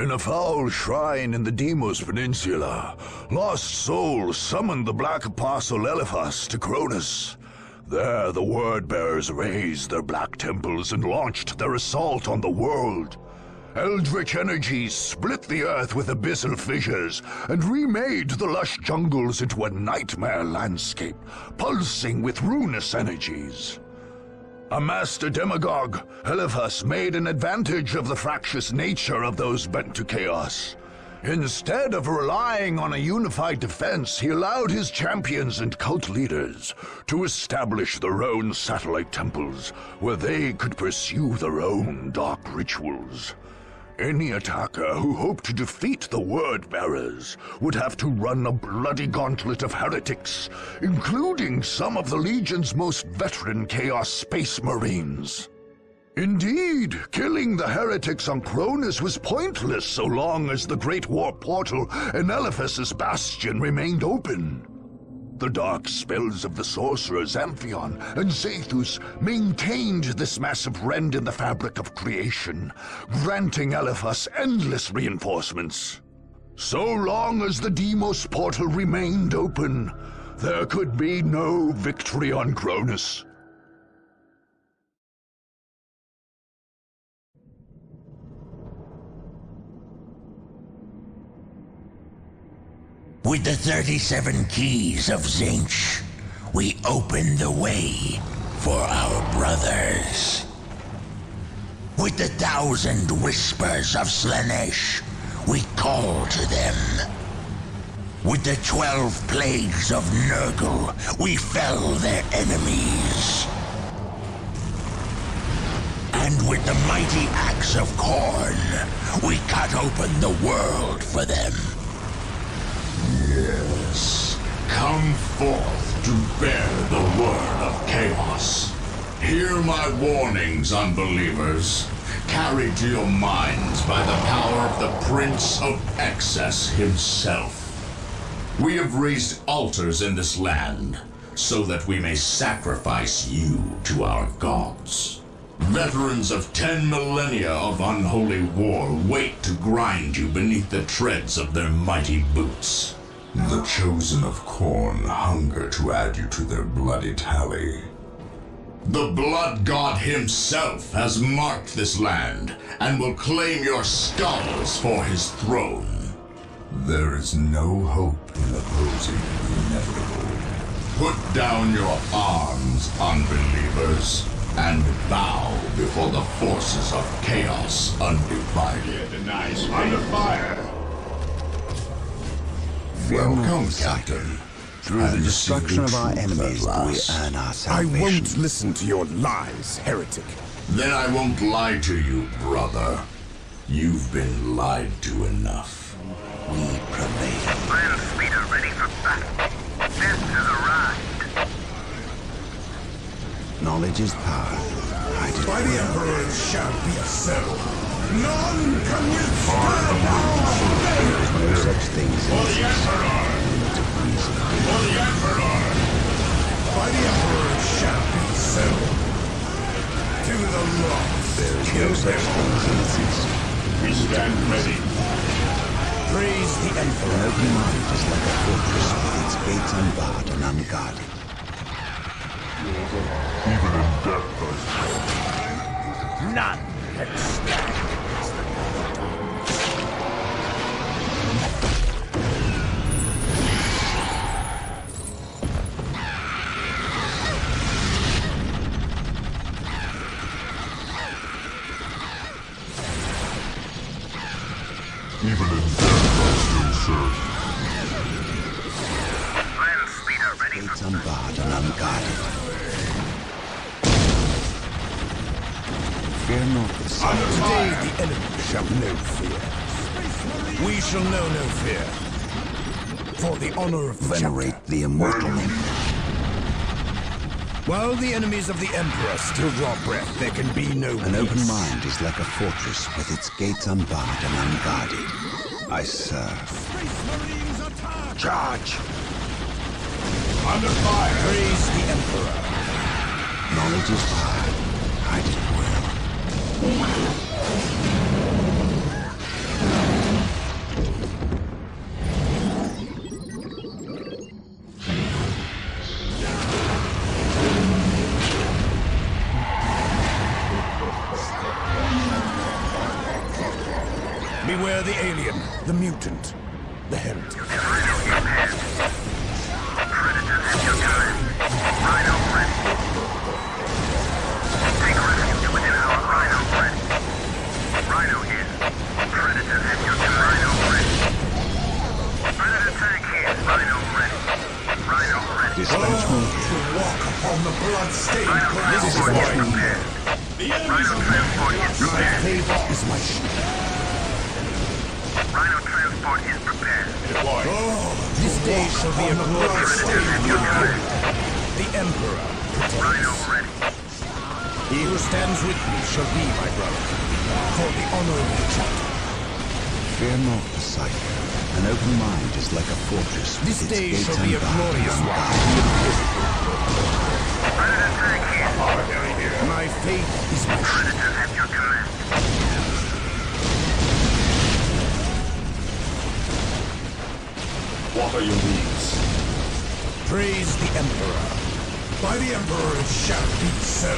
In a foul shrine in the Deimos Peninsula, lost souls summoned the Black Apostle Eliphas to Cronus. There, the Word-Bearers raised their black temples and launched their assault on the world. Eldritch energies split the earth with abyssal fissures and remade the lush jungles into a nightmare landscape, pulsing with ruinous energies. A master demagogue, Eliphas made an advantage of the fractious nature of those bent to chaos. Instead of relying on a unified defense, he allowed his champions and cult leaders to establish their own satellite temples, where they could pursue their own dark rituals. Any attacker who hoped to defeat the Word-Bearers would have to run a bloody gauntlet of heretics, including some of the Legion's most veteran Chaos Space Marines. Indeed, killing the heretics on Cronus was pointless so long as the Great War Portal in Eliphas's Bastion remained open. The dark spells of the sorcerers Amphion and Zethus maintained this massive rend in the fabric of creation, granting Eliphas endless reinforcements. So long as the Deimos portal remained open, there could be no victory on Cronus. With the 37 keys of Tzeentch, we open the way for our brothers. With the 1,000 whispers of Slaanesh, we call to them. With the 12 plagues of Nurgle, we fell their enemies. And with the mighty axe of Khorne, we cut open the world for them. Yes. Come forth to bear the word of chaos. Hear my warnings, unbelievers. Carried to your minds by the power of the Prince of Excess himself. We have raised altars in this land, so that we may sacrifice you to our gods. Veterans of 10 millennia of unholy war wait to grind you beneath the treads of their mighty boots. The chosen of Khorne hunger to add you to their bloody tally. The blood god himself has marked this land and will claim your skulls for his throne. There is no hope in opposing the inevitable. Put down your arms, unbelievers, and bow before the forces of chaos undivided. Under fire! Welcome, Captain. Through the destruction of our enemies, we earn our salvation. I won't listen to your lies, heretic. Then I won't lie to you, brother. You've been lied to enough. We prevail. Land speeder ready for battle. Death has arrived. Knowledge is power. By the Emperor it shall be so. None can withstand our There is no such thing as For the Emperor! For the Emperor! By the Emperor it shall be so. To the lost. There is no such thing as innocence. We stand ready. Praise the Emperor. An open mind is like a fortress with its gates unbarred and unguarded. Even in death, I say. None can stand. Even in death, I still serve. Land speeder ready for Gates unbarred and unguarded. Fear not the sun. Today the enemy shall know fear. We shall know no fear. For the honor of the Venerate the immortal Emperor. While the enemies of the Emperor still draw breath, there can be no An open peace. mind is like a fortress with its gates unbarred and unguarded. I serve. Charge! Under fire! Praise the Emperor. Knowledge is power. Hide it well. mutant, the heretic. Rhino impaired. Predator at your command. Rhino ready. Take refuge within our Rhino ready. Rhino here. Predator at your command. Rhino ready. Predator tank here. Rhino ready. Rhino ready. Dispatch me. To walk upon the blood-stained Rhino ground. transport is prepared. Rhino transport is My prepared. faith is my shield. Rhino transport is prepared. Deploy. This day shall be a glorious day Predator at for your you. command. The Emperor Rhino protects. ready. He who stands with me shall be my brother, for the honor of the chapter. Fear not the sight. An open mind is like a fortress with This its day gates shall be a unbarred glorious and one. Predator tank here. Apothecary here. My faith is my shield. Predator at your command. What are your needs? Praise the Emperor. By the Emperor it shall be so.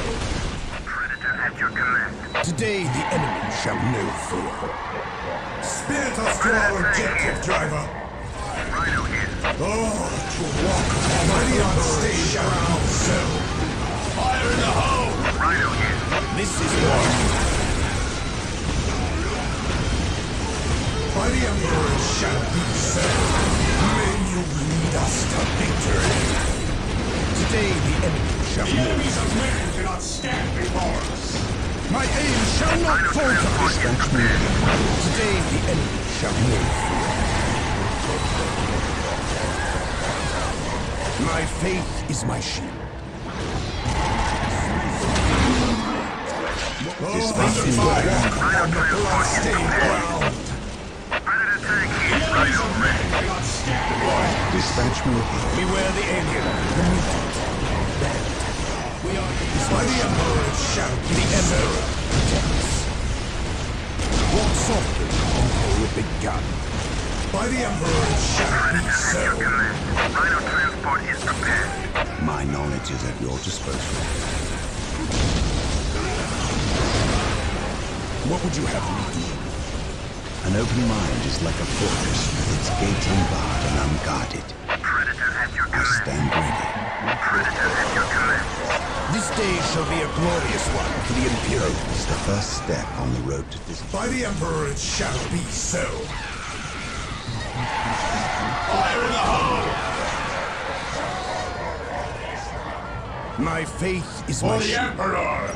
Predator at your command. Today the enemy shall know fear. Spirit us to our objective, driver. Rhino here. Oh, to walk by the Emperor it shall be so. Fire in the hole! Rhino here. This is war. By the Emperor it shall be so. May you lead us to victory. Today the enemy shall The know. enemies of man cannot stand before us. My aim shall not Rhino falter. transport is prepared. Today the enemy shall know fear. My faith is my shield. Dispatch me. Rhino transport is prepared. Predator tank here. Rhino ready. Cannot stand before us. Dispatch me. Beware the alien, the mutant, the heretic. We are By the Emperor it shall be the Emperor protects. Walk softly and pull a big gun. By the Emperor it shall be Predator at your so. command. Rhino transport is prepared. My knowledge is at your disposal. What would you have me do? An open mind is like a fortress with its gates unbarred and unguarded. Predator at your I command. stand ready. Predator at your command. This day shall be a glorious one for the Imperial. It's the first step on the road to this. By the Emperor it shall be so. Fire in the hole! My faith is For my the shield. Emperor!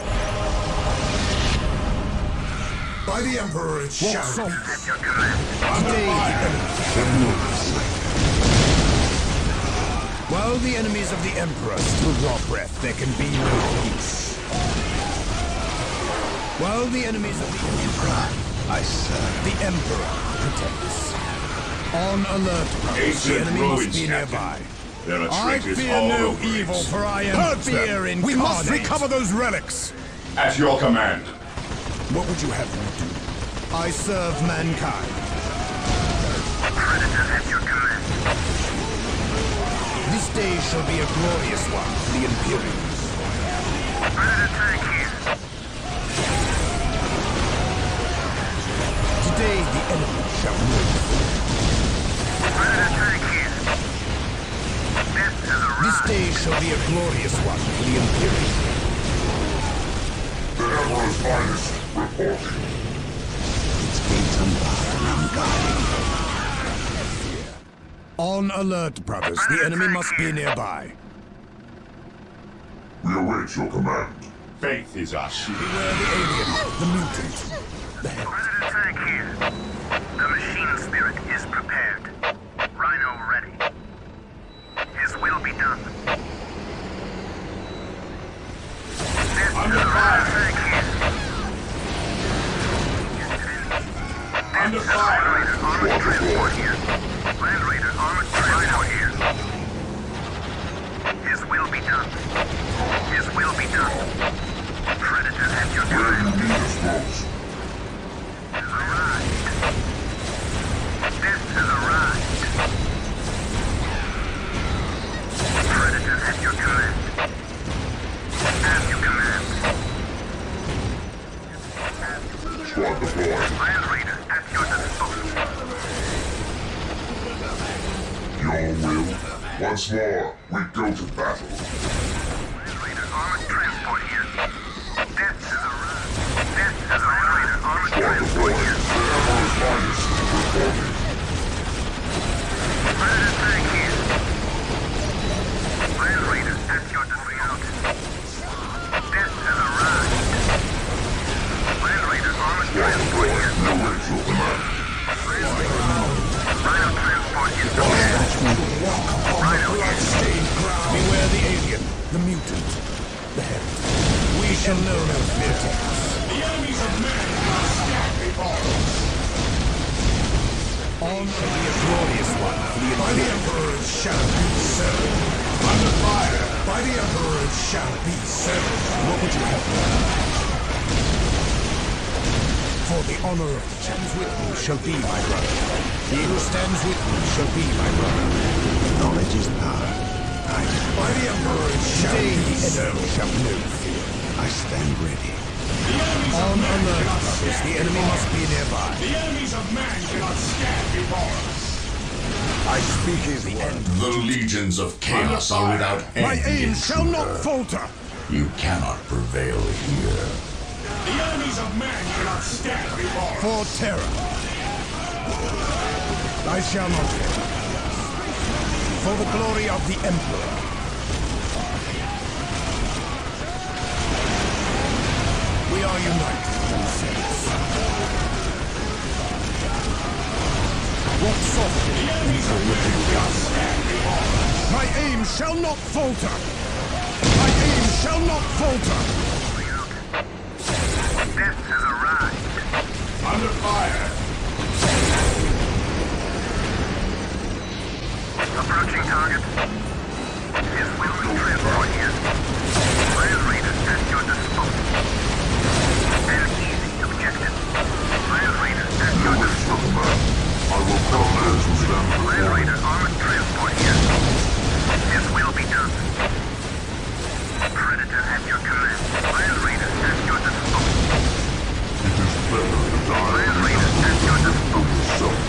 By the Emperor it Walk shall be. softly. At your command. Today the enemy shall know. While the enemies of the Emperor still draw breath, there can be no peace. While the enemies of the Emperor, I serve. the Emperor protects. On alert, brothers. The Ancient enemy must ruins, be Captain. nearby. There are I traitors fear all no over evil, it. for I am Purge them. fear incarnate. We must recover those relics. At your command. What would you have me do? I serve mankind. Predator at your command. This day shall be a glorious one for the Imperials. Predator tank here. Today the enemy shall know. Predator tank here. Death has This arrived. day shall be a glorious one for the Imperials. The Emperor's finest reporting. Its gates unbarred and unguarded. On alert, brothers. The enemy must be nearby. We await your command. Faith is our shield. Beware the alien, the mutant, the heretic. Predator tank here. The machine spirit is prepared. Rhino ready. His will be done. Death to the Rhino tank here. Under fire! Land Raider armored transport here. Land Raider armored transport here. His will be done. His will be done. Predator at your Where command. you need us most. Has arrived. Death has arrived. Predator at your command. As you command. Squad deployed. Land Raider at your disposal. Your will. Once more, we go to battle. Armored transport here. Death has arrived. Death has arrived. Armored transport here. Emperor's finest reporting. Predator tank here. Land Raider at your dismount. Death has arrived. Land Raider armored transport here. No way to command. Rhino transport is Beware the alien, the mutant, the head. We shall know no fear. The enemies of man will stand before us. On to the glorious one. By the Emperor shall be so. Under fire. By the Emperor shall be so. What would you have done? For the honor of the stands with me shall be my brother. He who stands with me shall be my brother. Knowledge is power. By the Emperor shall be so. Shall no fear. I stand ready. On alert, brothers. The enemy must be nearby. The enemies of man cannot stand before us. I speak his word. The legions of chaos are without end. My aim shall not falter. You cannot prevail here. The enemies of man cannot stand before us. For terror. I shall not fail. For the glory of the Emperor. We are united in sense. What sort of The enemies of man cannot stand before us. My aim shall not falter. My aim shall not falter. Death has arrived. Under fire. Approaching target. His wheelman transport here. Land Raider at your disposal. An easy objective. Land Raider at your disposal. I will command to them. Land Raider armored transport here. His will be done. Predator at your command. Land Raider at your disposal. It is better to die. Land Raider at your disposal. Yourself.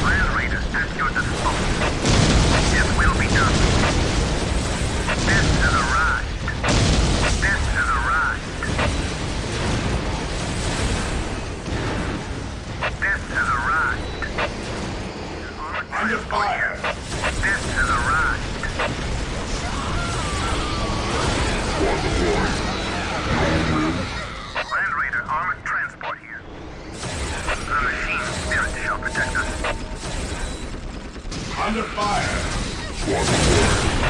Land Raider at your disposal. His will be done. Death has arrived. Death has arrived. Death has arrived. Under fire. Death has arrived. Land Raider armored transport here. The machine spirit shall protect us. Under fire.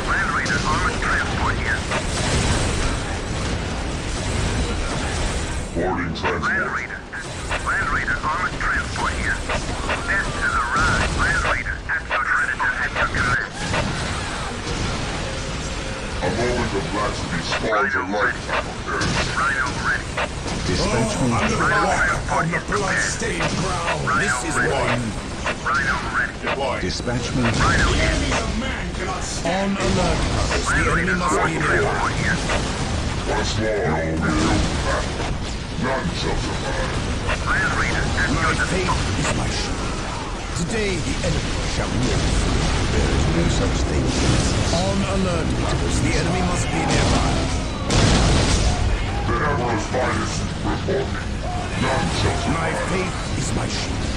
Land Raider armored transport here. Boarding transport. Land Raider armored transport here. Death has arrived. Land Raider at your Predator at your command. A moment of laxity spawns a lifetime of theirs. Rhino ready. Dispatch me. Under fire. On the blood-stained ground. This is one. Rhino ready. Deploy. Dispatch me. Rhino The here. enemies of man cannot stand. On alert, brothers. The Land enemy Raider must be armored nearby. transport here. Once more, we go to battle. None shall survive. Land Raider at My your faith disposal. is my shield. Today the enemy shall know fear. There is no such thing. On alert, brothers. The enemy must be nearby. The Emperor's finest reporting. None shall My survive. faith is my shield.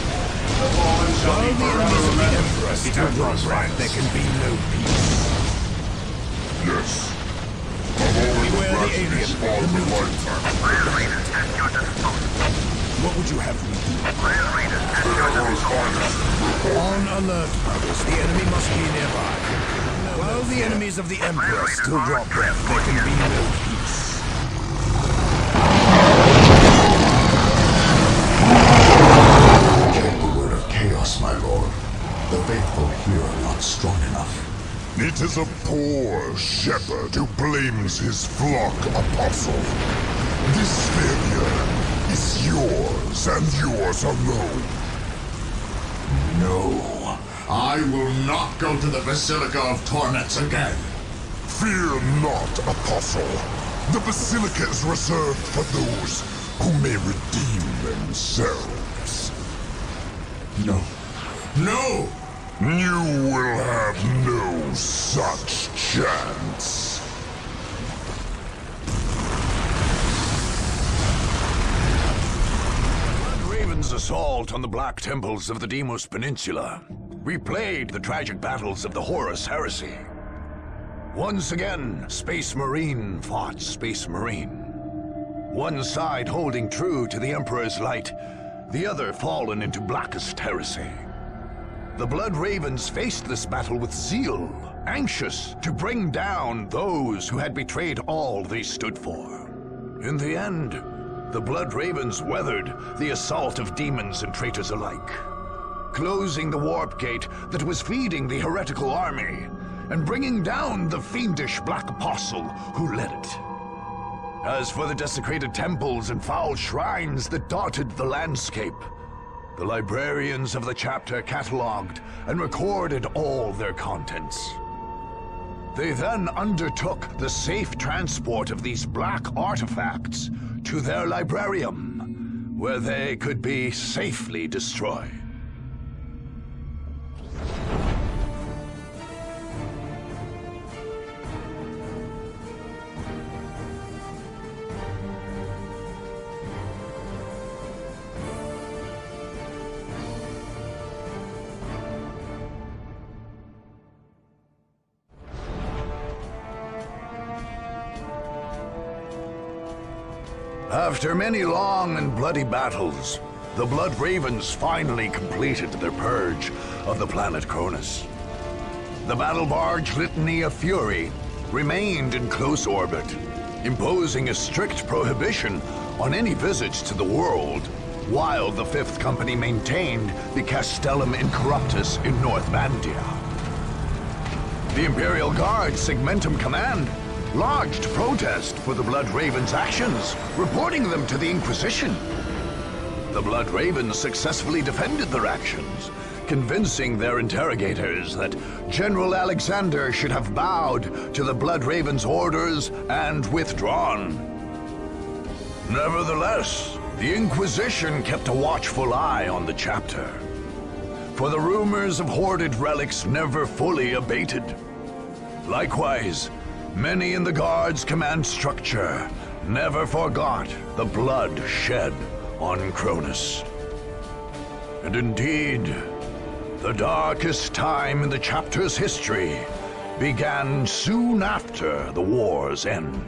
The fallen shall While be the forever enemies of the remembered Emperor as the still Emperor's run, ranks. there can be no peace. Yes. A moment Beware of the laxity alien, spawns the a mutant. lifetime. Land Raider at your disposal. What would you have me do? Land Raider at The your Emperor's disposal. finest reporting. On alert, brothers. The enemy must be nearby. While the enemies of the Emperor still draw breath, there can be no peace. Take the word of chaos, my lord. The faithful here are not strong enough. It is a poor shepherd who blames his flock, Apostle. This failure is yours and yours alone. No, I will not go to the Basilica of Torments again. Fear not, Apostle. The Basilica is reserved for those who may redeem themselves. No. No! You will have no such chance. Raven's assault on the Black Temples of the Deimos Peninsula replayed the tragic battles of the Horus Heresy. Once again, Space Marine fought Space Marine. One side holding true to the Emperor's light, the other fallen into blackest heresy. The Blood Ravens faced this battle with zeal, anxious to bring down those who had betrayed all they stood for. In the end, the Blood Ravens weathered the assault of demons and traitors alike, closing the warp gate that was feeding the heretical army, and bringing down the fiendish Black Apostle who led it. As for the desecrated temples and foul shrines that dotted the landscape, the librarians of the chapter cataloged and recorded all their contents. They then undertook the safe transport of these black artifacts to their librarium, where they could be safely destroyed. After many long and bloody battles, the Blood Ravens finally completed their purge of the planet Cronus. The battle barge Litany of Fury remained in close orbit, imposing a strict prohibition on any visits to the world, while the Fifth Company maintained the Castellum Incorruptus in North Vandia. The Imperial Guard Segmentum Command lodged protest for the Blood Ravens' actions, reporting them to the Inquisition. The Blood Ravens successfully defended their actions, convincing their interrogators that General Alexander should have bowed to the Blood Ravens' orders and withdrawn. Nevertheless, the Inquisition kept a watchful eye on the chapter, for the rumors of hoarded relics never fully abated. Likewise, many in the Guard's command structure never forgot the blood shed on Cronus. And indeed, the darkest time in the chapter's history began soon after the war's end.